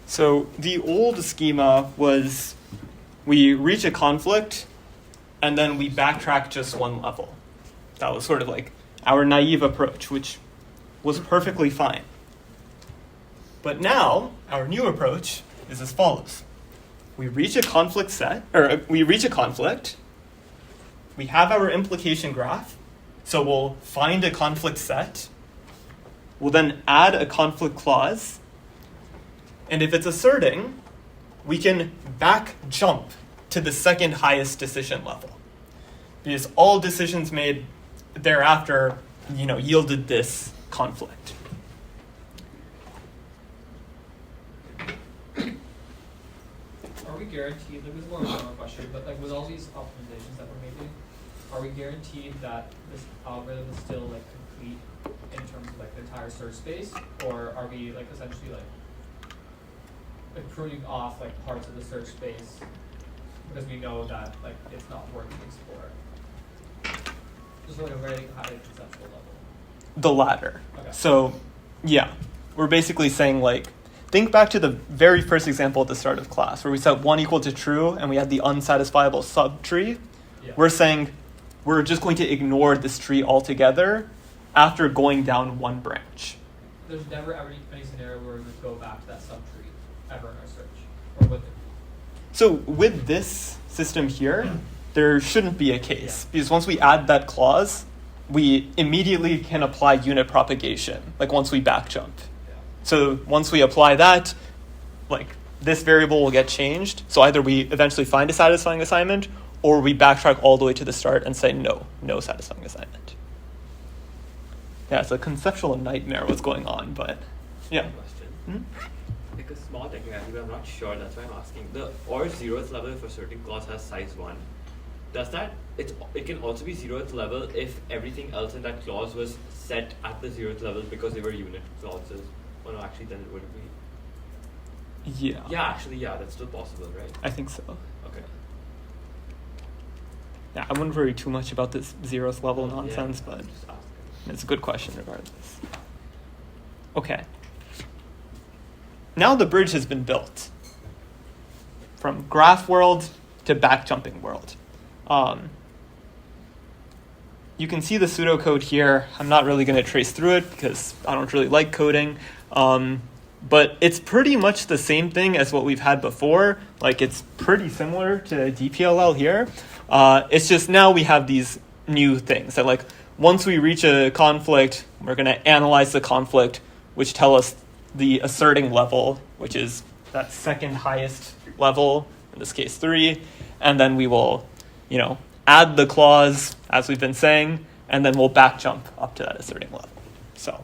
So the old schema was we reach a conflict and then we backtrack just one level. That was sort of like our naive approach, which was perfectly fine. But now our new approach is as follows. We reach a conflict we have our implication graph, so we'll find a conflict set, we'll then add a conflict clause, and if it's asserting, we can back jump to the second highest decision level. Because all decisions made thereafter, yielded this conflict. Are we guaranteed, this is more of a general question, but like with all these optimizations that we're making, are we guaranteed that this algorithm is still like complete in terms of like the entire search space? Or are we like essentially like pruning off like parts of the search space because we know that like it's not working Explorer? Just like a very high conceptual level. The latter. Okay. So, yeah, we're basically saying like, think back to the very first example at the start of class where we set 1 equal to true and we had the unsatisfiable subtree. Yeah. We're saying we're just going to ignore this tree altogether after going down one branch. There's never ever any scenario where we would go back to that subtree ever in our search, or would there? So with this system here, there shouldn't be a case, because once we add that clause, we immediately can apply unit propagation, like once we backjump. So once we apply that, like this variable will get changed. So either we eventually find a satisfying assignment, or we backtrack all the way to the start and say no satisfying assignment. Yeah, it's a conceptual nightmare what's going on, but yeah. Question. Hmm? Like a small technicality, but I'm not sure. That's why I'm asking. The or 0th level if a certain clause has size 1. Does that it can also be 0th level if everything else in that clause was set at the 0th level because they were unit clauses? Well, no, actually, then it wouldn't be. Yeah. Yeah, actually, yeah, that's still possible, right? I think so. Okay. Yeah, I wouldn't worry too much about this 0th level nonsense, Yeah, but just asking. it's a good question regardless. Okay. Now the bridge has been built from graph world to backjumping world. You can see the pseudocode here. I'm not really going to trace through it because I don't really like coding. But it's pretty much the same thing as what we've had before. Like it's pretty similar to DPLL here. It's just now we have these new things that like once we reach a conflict, we're going to analyze the conflict, which tell us the asserting level, which is that second highest level, in this case 3, and then we will, add the clause as we've been saying, and then we'll back jump up to that asserting level. So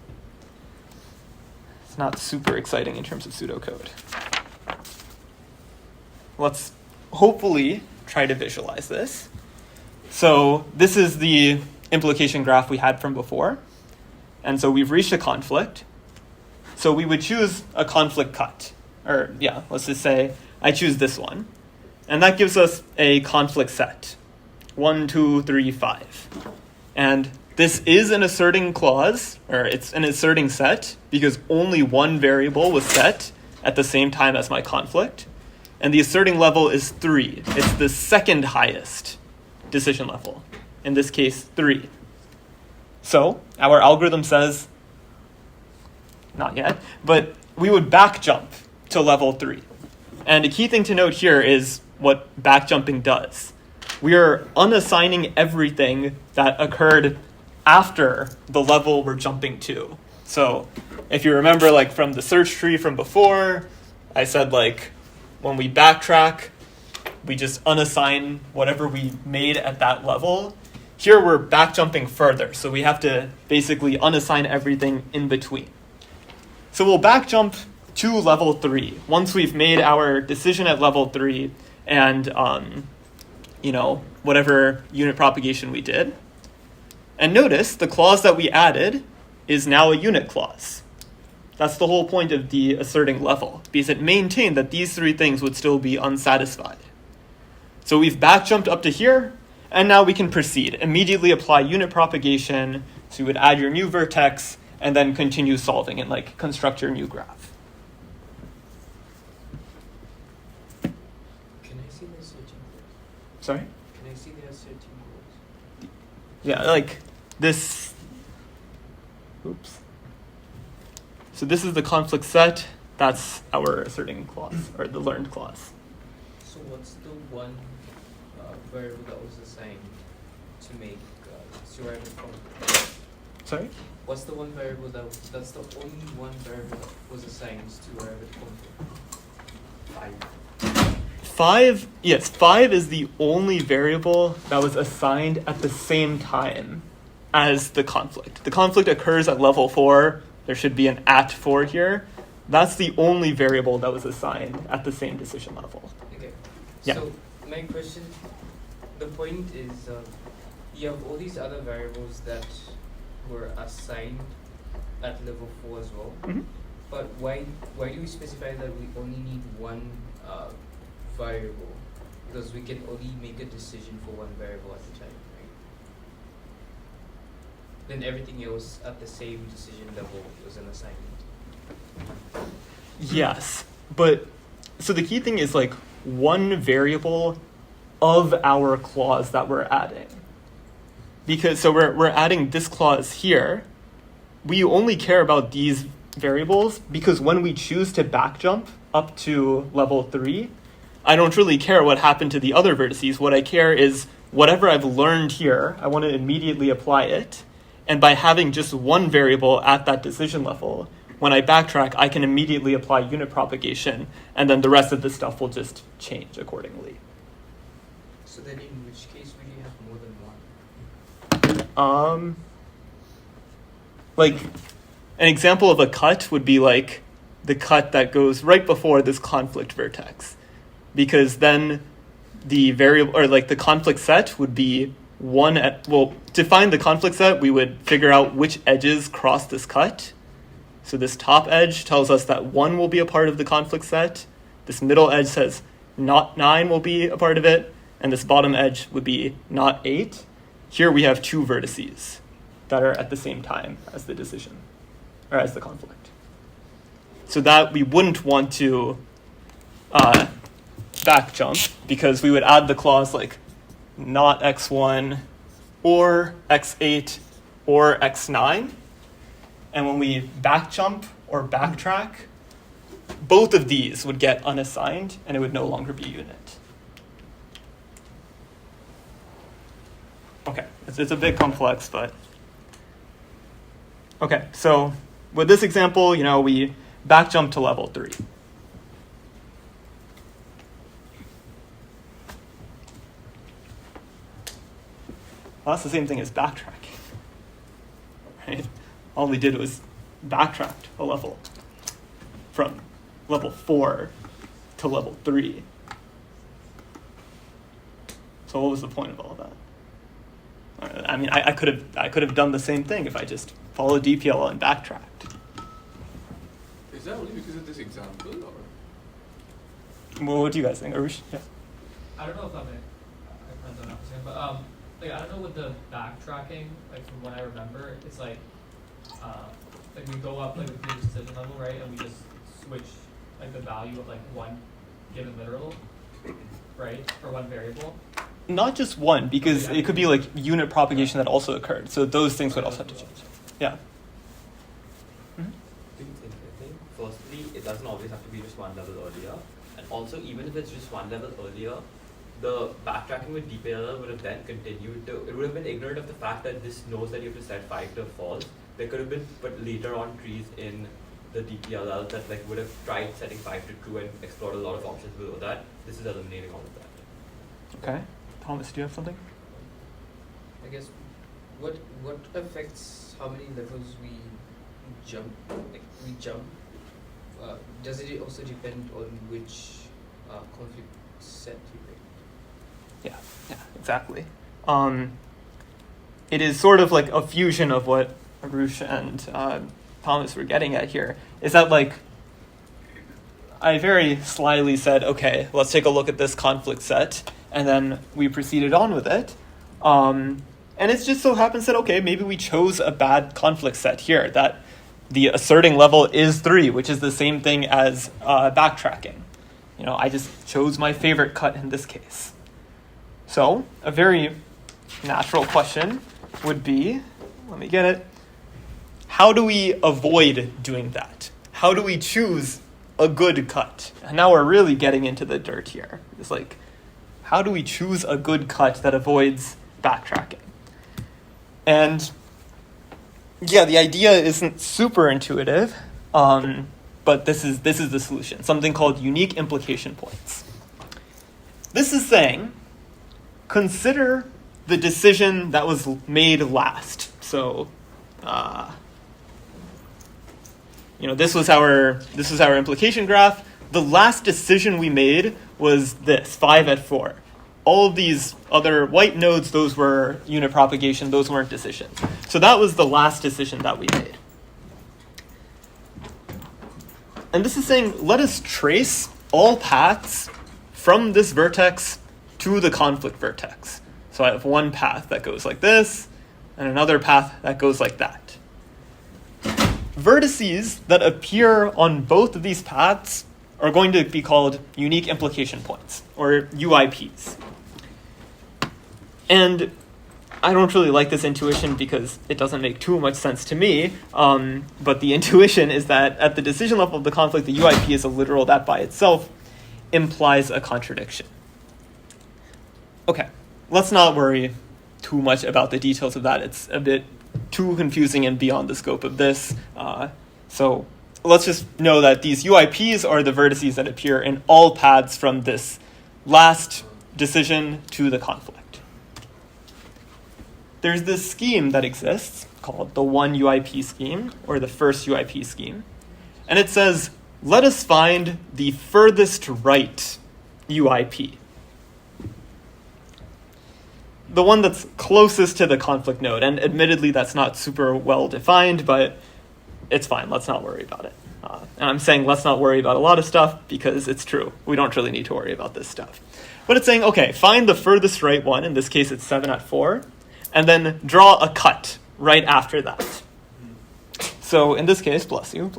it's not super exciting in terms of pseudocode. Let's hopefully try to visualize this. So this is the implication graph we had from before. And so we've reached a conflict. So we would choose a conflict cut. Or yeah, let's just say I choose this one. And that gives us a conflict set. 1, 2, 3, 5. And this is an asserting clause, or it's an asserting set, because only one variable was set at the same time as my conflict. And the asserting level is 3. It's the second highest decision level. In this case, 3. So our algorithm says, not yet, but we would back jump to level 3. And a key thing to note here is what backjumping does. We are unassigning everything that occurred after the level we're jumping to. So if you remember like from the search tree from before, I said like when we backtrack, we just unassign whatever we made at that level. Here we're backjumping further, so we have to basically unassign everything in between. So we'll backjump to level 3 once we've made our decision at level 3 and whatever unit propagation we did. And notice the clause that we added is now a unit clause. That's the whole point of the asserting level, because it maintained that these 3 things would still be unsatisfied. So we've backjumped up to here, and now we can proceed. Immediately apply unit propagation, so you would add your new vertex, and then continue solving and like construct your new graph. Can I see the searching code? Sorry? Can I see the searching code? Yeah, like this. Oops. So this is the conflict set. That's our asserting clause, or the learned clause. So what's the one variable that was assigned to make survival conflict? Sorry? What's the one variable that's the only one variable that was assigned to survival conflict? 5, yes, 5 is the only variable that was assigned at the same time as the conflict. The conflict occurs at level 4. There should be an at 4 here. That's the only variable that was assigned at the same decision level. Okay. Yeah. So my question, the point is, you have all these other variables that were assigned at level 4 as well. Mm-hmm. But why do we specify that we only need one variable? Because we can only make a decision for one variable at a time, right? Then everything else at the same decision level was an assignment. Yes, but so the key thing is like one variable of our clause that we're adding. Because so we're adding this clause here. We only care about these variables because when we choose to backjump up to level 3, I don't really care what happened to the other vertices. What I care is whatever I've learned here, I want to immediately apply it. And by having just one variable at that decision level, when I backtrack, I can immediately apply unit propagation, and then the rest of the stuff will just change accordingly. So then in which case would you have more than one? Like, an example of a cut would be like the cut that goes right before this conflict vertex. Because then the variable, or like the conflict set would be to find the conflict set, we would figure out which edges cross this cut. So this top edge tells us that 1 will be a part of the conflict set. This middle edge says not 9 will be a part of it. And this bottom edge would be not 8. Here we have 2 vertices that are at the same time as the decision, or as the conflict. So that we wouldn't want to back jump, because we would add the clause like not x1 or x8 or x9. And when we back jump or backtrack, both of these would get unassigned and it would no longer be a unit. Okay, it's a bit complex, but okay, so with this example, we back jump to level 3. Well, that's the same thing as backtracking, right? All we did was backtracked a level from level 4 to level 3. So what was the point of all of that? I mean, I could have done the same thing if I just followed DPL and backtracked. Is that only because of this example, or? Well, what do you guys think, Arush? Yeah. I don't know if I don't know, but like I don't know with the backtracking, like from what I remember, it's like we go up like with the decision level, right, and we just switch like the value of like one given literal, right, for one variable. Not just one, because it could be like unit propagation that also occurred. So those things would also have to change. Yeah. Two things, I think. Firstly, it doesn't always have to be just one level earlier. And also, even if it's just one level earlier, the backtracking with DPL would have then continued to, it would have been ignorant of the fact that this knows that you have to set 5 to false. There could have been put later on trees in the DPL that like would have tried setting 5 to true and explored a lot of options below that. This is eliminating all of that. Okay. Thomas, do you have something? I guess what affects how many levels we jump? Does it also depend on which conflict set you pick? Yeah, exactly. It is sort of like a fusion of what Arush and Thomas were getting at here. Is that like I very slyly said, okay, let's take a look at this conflict set. And then we proceeded on with it. And it just so happens that, okay, maybe we chose a bad conflict set here, that the asserting level is 3, which is the same thing as backtracking. I just chose my favorite cut in this case. So a very natural question would be, let me get it, how do we avoid doing that? How do we choose a good cut? And now we're really getting into the dirt here. It's like, how do we choose a good cut that avoids backtracking? And yeah, the idea isn't super intuitive, but this is the solution, something called unique implication points. This is saying, consider the decision that was made last. So, this was our implication graph. The last decision we made was this, 5 at 4. All of these other white nodes, those were unit propagation, those weren't decisions. So that was the last decision that we made. And this is saying, let us trace all paths from this vertex to the conflict vertex. So I have one path that goes like this, and another path that goes like that. Vertices that appear on both of these paths are going to be called unique implication points, or UIPs. And I don't really like this intuition because it doesn't make too much sense to me, but the intuition is that at the decision level of the conflict, the UIP is a literal that by itself, implies a contradiction. Okay, let's not worry too much about the details of that. It's a bit too confusing and beyond the scope of this. So let's just know that these UIPs are the vertices that appear in all paths from this last decision to the conflict. There's this scheme that exists called the one UIP scheme, or the first UIP scheme. And it says, let us find the furthest right UIP. The one that's closest to the conflict node. And admittedly, that's not super well defined, but it's fine. Let's not worry about it. And I'm saying let's not worry about a lot of stuff because it's true. We don't really need to worry about this stuff. But it's saying, okay, find the furthest right one. In this case, it's 7 at 4. And then draw a cut right after that. So in this case, bless you.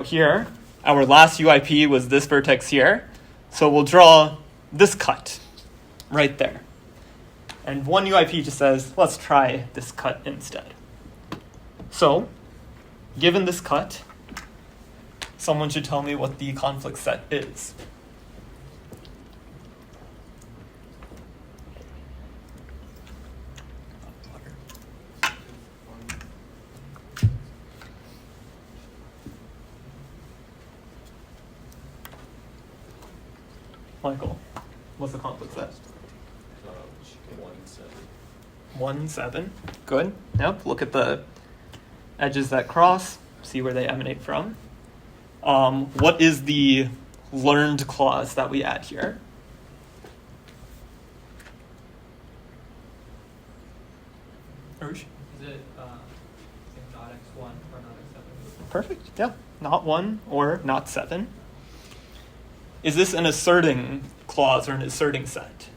Here, our last UIP was this vertex here. So we'll draw this cut right there. And one UIP just says, let's try this cut instead. So, given this cut, someone should tell me what the conflict set is. Michael, what's the conflict set? 1, 7. Good. Yep. Look at the edges that cross. See where they emanate from. What is the learned clause that we add here? Arush? Is it not x1 or not x7? Perfect. Yeah. Not 1 or not 7. Is this an asserting clause or an asserting set?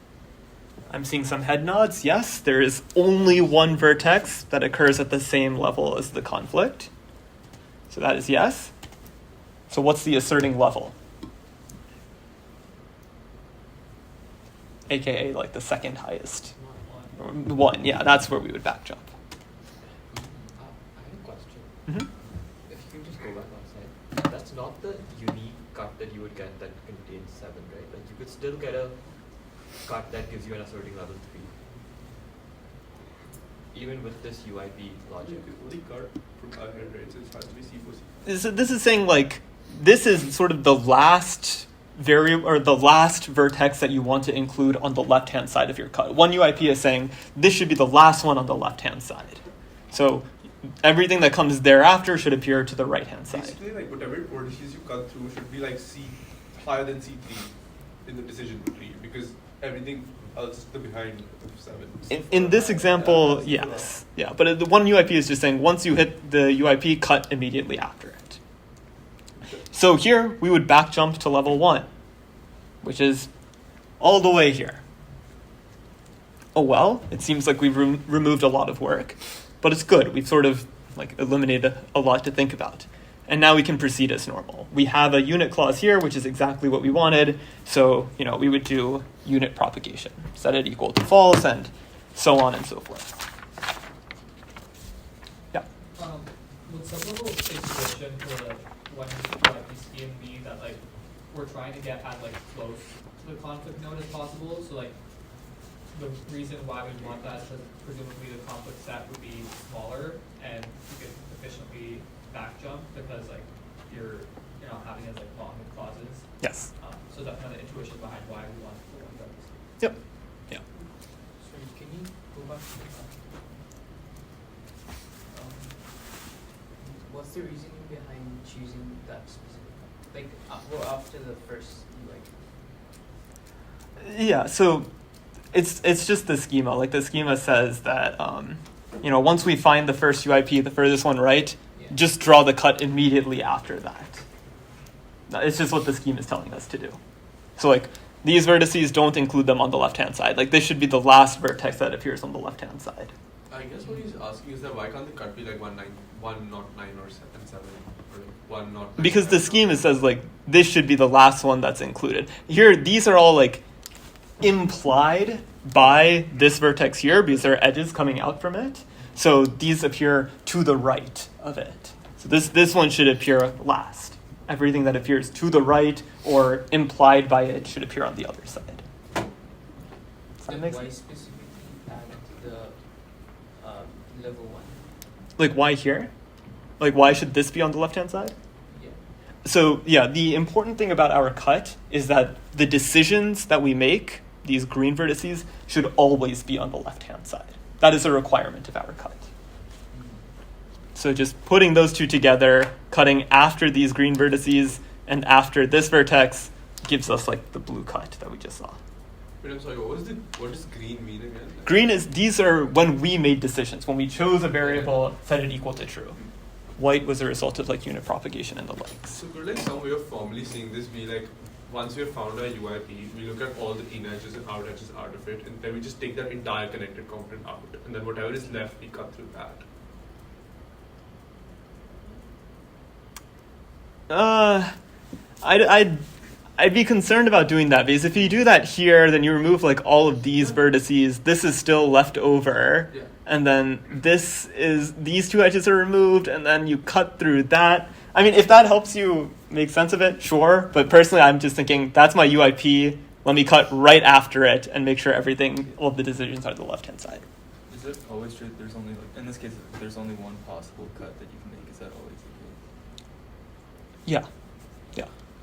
I'm seeing some head nods. Yes, there is only one vertex that occurs at the same level as the conflict. So that is yes. So what's the asserting level? AKA like the second highest. 1, yeah, that's where we would back jump. I have a question. Mm-hmm. If you can just go back one side, that's not the unique cut that you would get that contains 7, right? Like you could still get a cut that gives you an asserting level 3. Even with this UIP logic. Only cut from our head, right? So it has to be C4C. This is saying like this is sort of the last variable or the last vertex that you want to include on the left-hand side of your cut. One UIP is saying this should be the last one on the left-hand side. So everything that comes thereafter should appear to the right-hand side. Basically, like whatever vertices you cut through should be like C higher than C3 in the decision tree because everything else is the behind of 7. In this example, yes. Yeah, but the one UIP is just saying once you hit the UIP, cut immediately after it. So here we would back jump to level 1, which is all the way here. Oh well, it seems like we've removed a lot of work, but it's good. We've sort of like eliminated a lot to think about. And now we can proceed as normal. We have a unit clause here, which is exactly what we wanted. So, we would do unit propagation, set it equal to false, and so on and so forth. Yeah. Would some level of intuition for the one UIP scheme be that like we're trying to get as like close to the conflict node as possible? So like the reason why we want that is because presumably the conflict set would be smaller and you could efficiently back jump because like you're not having as like long clauses. Yes. So that's kind of the intuition behind why we want the one UIP scheme. Yep. Yeah. So can you go back to what's the reasoning behind choosing that specific one? Like after the first Yeah, so it's just the schema. Like the schema says that once we find the first UIP, the furthest one right, just draw the cut immediately after that. It's just what the scheme is telling us to do. So like these vertices, don't include them on the left-hand side. Like this should be the last vertex that appears on the left-hand side. I guess what he's asking is that why can't the cut be like 1, 9, 1 not 9 or 7 or 1 not 9? Because the scheme says like this should be the last one that's included. Here, these are all like implied by this vertex here because there are edges coming out from it. So these appear to the right of it. So this one should appear last. everything that appears to the right or implied by it should appear on the other side. Does that Then make why sense? specifically add the level 1? Like why here? Like why should this be on the left-hand side? Yeah. So yeah, the important thing about our cut is that the decisions that we make, these green vertices, should always be on the left-hand side. That is a requirement of our cut. So just putting those two together, cutting after these green vertices and after this vertex gives us like the blue cut that we just saw. Wait, I'm sorry, what does green mean again? Like, Green is, these are when we made decisions, when we chose a variable, set it equal to true. White was a result of like unit propagation and the likes. so could like some way of formally seeing this be like, once we have found our UIP, we look at all the in edges and out edges out of it, and then we just take that entire connected component out, and then whatever is left, we cut through that. I'd be concerned about doing that because if you do that here, then you remove like all of these vertices. This is still left over, Yeah. and then these two edges are removed, and then you cut through that. I mean, if that helps you make sense of it, sure. But personally, I'm just thinking that's my UIP. Let me cut right after it and make sure Mm-hmm. all of the decisions are the left-hand side. Is it always true that there's only, like, in this case, there's only one possible cut that you can make? Is that always the case? Yeah.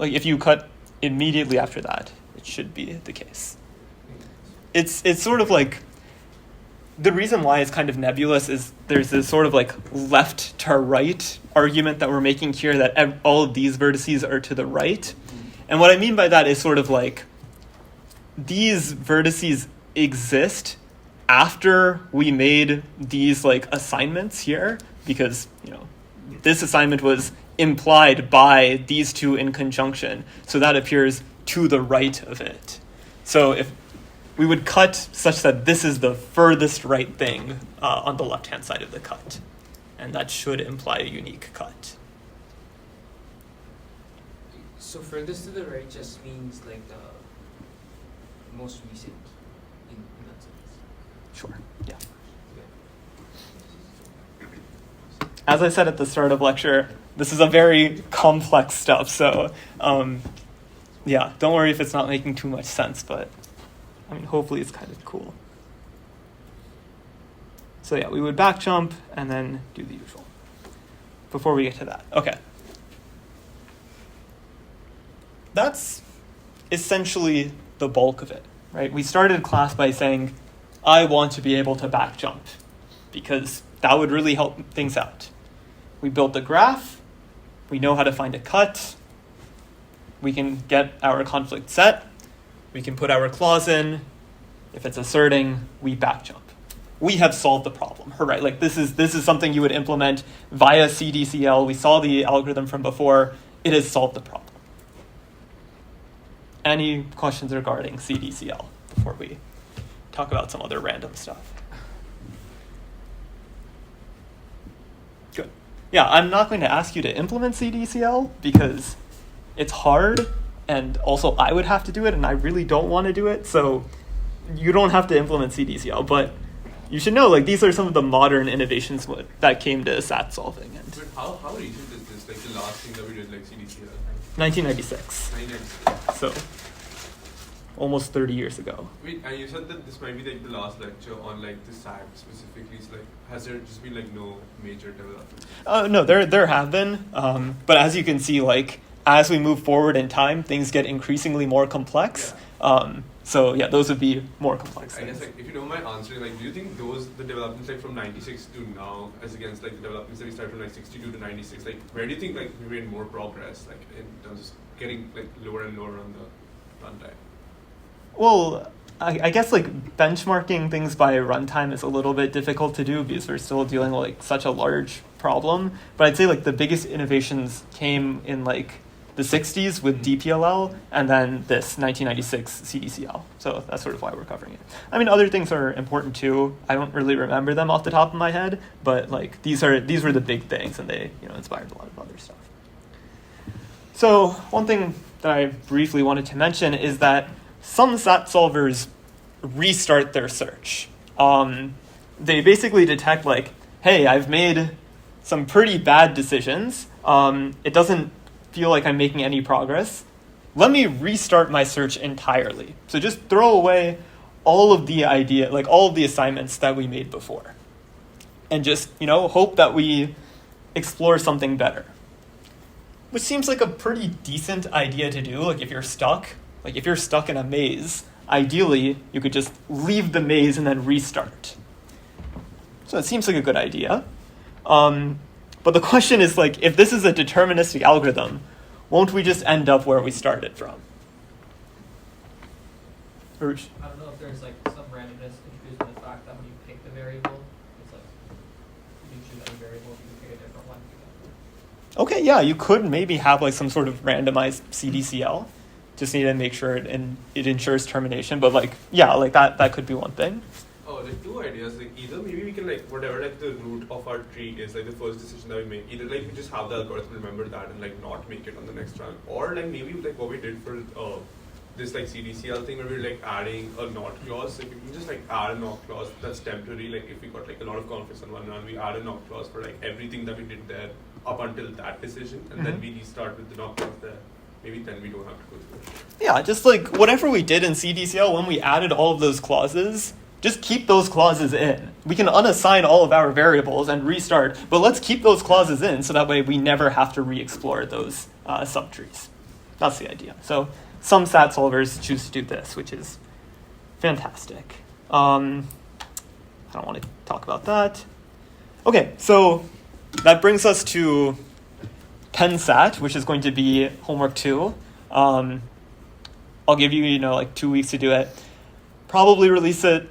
Like if you cut immediately after that, it should be the case. It's sort of like, the reason why it's kind of nebulous is there's this sort of like left to right argument that we're making here that all of these vertices are to the right. And what I mean by that is sort of like these vertices exist after we made these like assignments here because, this assignment was implied by these two in conjunction. So that appears to the right of it. So if we would cut such that this is the furthest right thing on the left-hand side of the cut. And that should imply a unique cut. So furthest to the right just means like the most recent in that sense. Sure, yeah. As I said at the start of lecture, this is a very complex stuff. So don't worry if it's not making too much sense, but I mean, hopefully it's kind of cool. So yeah, we would back jump and then do the usual before we get to that. Okay. That's essentially the bulk of it, right? We started class by saying, I want to be able to back jump because that would really help things out. We built the graph. We know how to find a cut. We can get our conflict set. We can put our clause in. If it's asserting, we back jump. We have solved the problem. Hooray. Like this is something you would implement via CDCL. We saw the algorithm from before. It has solved the problem. Any questions regarding CDCL before we talk about some other random stuff? Good. Yeah, I'm not going to ask you to implement CDCL because it's hard, and also I would have to do it, and I really don't want to do it, so you don't have to implement CDCL, but you should know, like, these are some of the modern innovations that came to SAT solving. And But how recent is this? Like the last thing that we did, like CDCL? 1996, 1996. so almost 30 years ago. Wait, and you said that this might be like the last lecture on like the SAT specifically. So like, has there just been like no major development? No, there have been, but as you can see, like, as we move forward in time, things get increasingly more complex. So yeah, those would be more complex I things. guess like if you don't mind answering, like, do you think the developments like from 96 to now, as against like the developments that we started from like 62 to 96, like where do you think like we made more progress, like in terms of getting like lower and lower on the runtime? Well, I guess like benchmarking things by runtime is a little bit difficult to do because we're still dealing with like such a large problem. But I'd say like the biggest innovations came in like the 60s with DPLL and then this 1996 CDCL. So that's sort of why we're covering it. I mean, other things are important too. I don't really remember them off the top of my head, but like these were the big things, and they inspired a lot of other stuff. So one thing that I briefly wanted to mention is that some SAT solvers restart their search. They basically detect like, hey, I've made some pretty bad decisions. It doesn't feel like I'm making any progress, let me restart my search entirely. So just throw away all of the all of the assignments that we made before. And just, hope that we explore something better. Which seems like a pretty decent idea to do. Like if you're stuck in a maze, ideally you could just leave the maze and then restart. So it seems like a good idea. But the question is, like, if this is a deterministic algorithm, won't we just end up where we started from? Harush? I don't know if there's like some randomness introduced in the fact that when you pick the variable, it's like you can choose any variable, you can pick a different one. Okay, yeah, you could maybe have like some sort of randomized CDCL. Just need to make sure it ensures termination. But that could be one thing. Oh, like two ideas. Like either maybe we can whatever the root of our tree is, like the first decision that we make. Either we just have the algorithm remember that and not make it on the next run, or maybe what we did for this CDCL thing where we're adding a not clause. Like we can just add a not clause that's temporary. Like if we got a lot of confidence on one run, we add a not clause for everything that we did there up until that decision, and then we restart with the not clause there. Maybe then we don't have to go through it. Yeah, just whatever we did in CDCL when we added all of those clauses, just keep those clauses in. We can unassign all of our variables and restart, but let's keep those clauses in so that way we never have to re-explore those subtrees. That's the idea. So some SAT solvers choose to do this, which is fantastic. I don't want to talk about that. Okay, so that brings us to PenSat, which is going to be homework 2. I'll give you, 2 weeks to do it. Probably release it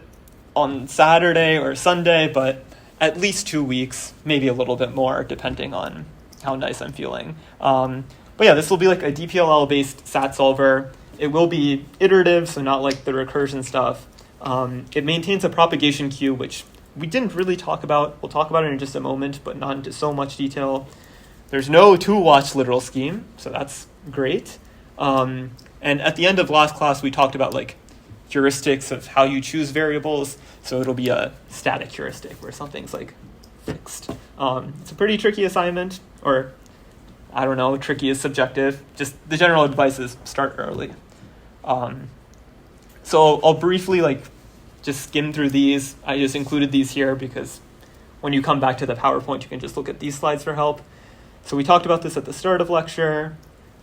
on Saturday or Sunday, but at least 2 weeks, maybe a little bit more, depending on how nice I'm feeling. But yeah, this will be a DPLL-based SAT solver. It will be iterative, so not like the recursion stuff. It maintains a propagation queue, which we didn't really talk about. We'll talk about it in just a moment, but not into so much detail. There's no to-watch literal scheme, so that's great. And at the end of last class, we talked about heuristics of how you choose variables. So it'll be a static heuristic where something's fixed. It's a pretty tricky assignment, or I don't know, tricky is subjective. Just the general advice is start early. So I'll briefly just skim through these. I just included these here because when you come back to the PowerPoint, you can just look at these slides for help. So we talked about this at the start of lecture.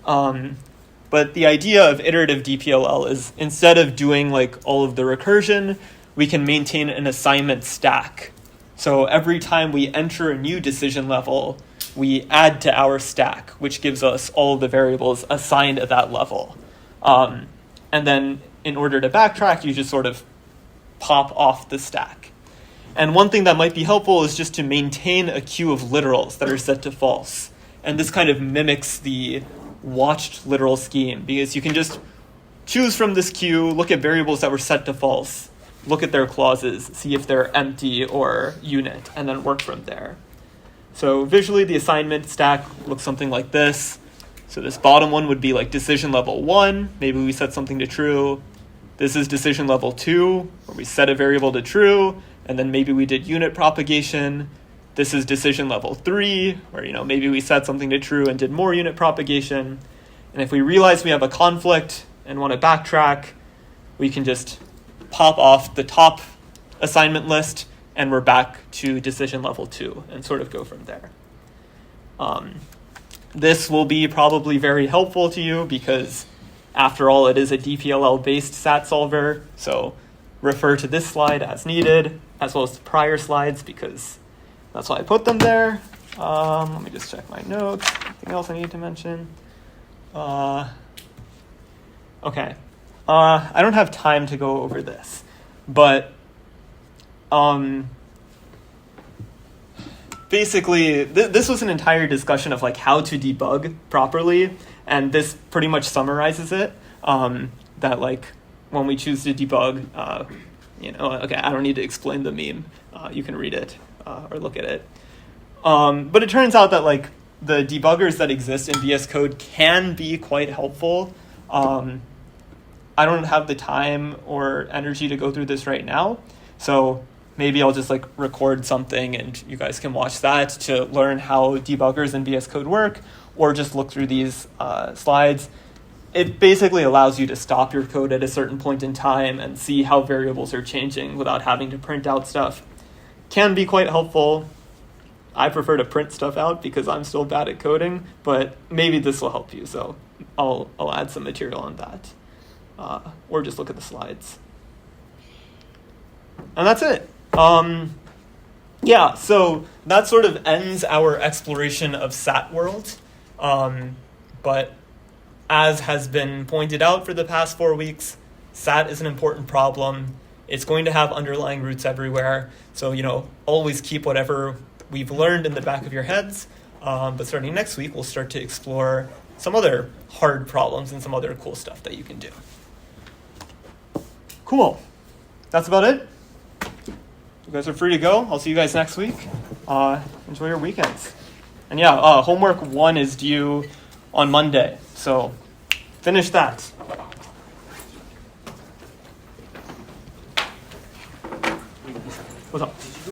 But the idea of iterative DPLL is instead of doing all of the recursion, we can maintain an assignment stack. So every time we enter a new decision level, we add to our stack, which gives us all of the variables assigned at that level. And then in order to backtrack, you just sort of pop off the stack. And one thing that might be helpful is just to maintain a queue of literals that are set to false. And this kind of mimics the watched literal scheme, because you can just choose from this queue, look at variables that were set to false, look at their clauses, see if they're empty or unit, and then work from there. So visually, the assignment stack looks something like this. So this bottom one would be decision level 1. Maybe we set something to true. This is decision level 2, where we set a variable to true, and then maybe we did unit propagation. This is decision level 3, where maybe we set something to true and did more unit propagation. And if we realize we have a conflict and want to backtrack, we can just pop off the top assignment list and we're back to decision level 2 and sort of go from there. This will be probably very helpful to you because, after all, it is a DPLL-based SAT solver. So refer to this slide as needed, as well as the prior slides, because that's why I put them there. Let me just check my notes. Anything else I need to mention? Okay. I don't have time to go over this, but basically, this was an entire discussion of how to debug properly, and this pretty much summarizes it. That when we choose to debug, okay, I don't need to explain the meme. You can read it or look at it. But it turns out that the debuggers that exist in VS Code can be quite helpful. I don't have the time or energy to go through this right now, so maybe I'll just record something and you guys can watch that to learn how debuggers in VS Code work. or just look through these slides. It basically allows you to stop your code at a certain point in time and see how variables are changing without having to print out stuff. Can be quite helpful. I prefer to print stuff out because I'm still bad at coding, but maybe this will help you, so I'll add some material on that. Or just look at the slides. And that's it. Yeah, so that sort of ends our exploration of SAT world. But as has been pointed out for the past 4 weeks, SAT is an important problem. It's going to have underlying roots everywhere. So, always keep whatever we've learned in the back of your heads. But starting next week, we'll start to explore some other hard problems and some other cool stuff that you can do. Cool. That's about it. You guys are free to go. I'll see you guys next week. Enjoy your weekends. And yeah, homework 1 is due on Monday. So finish that. What's up?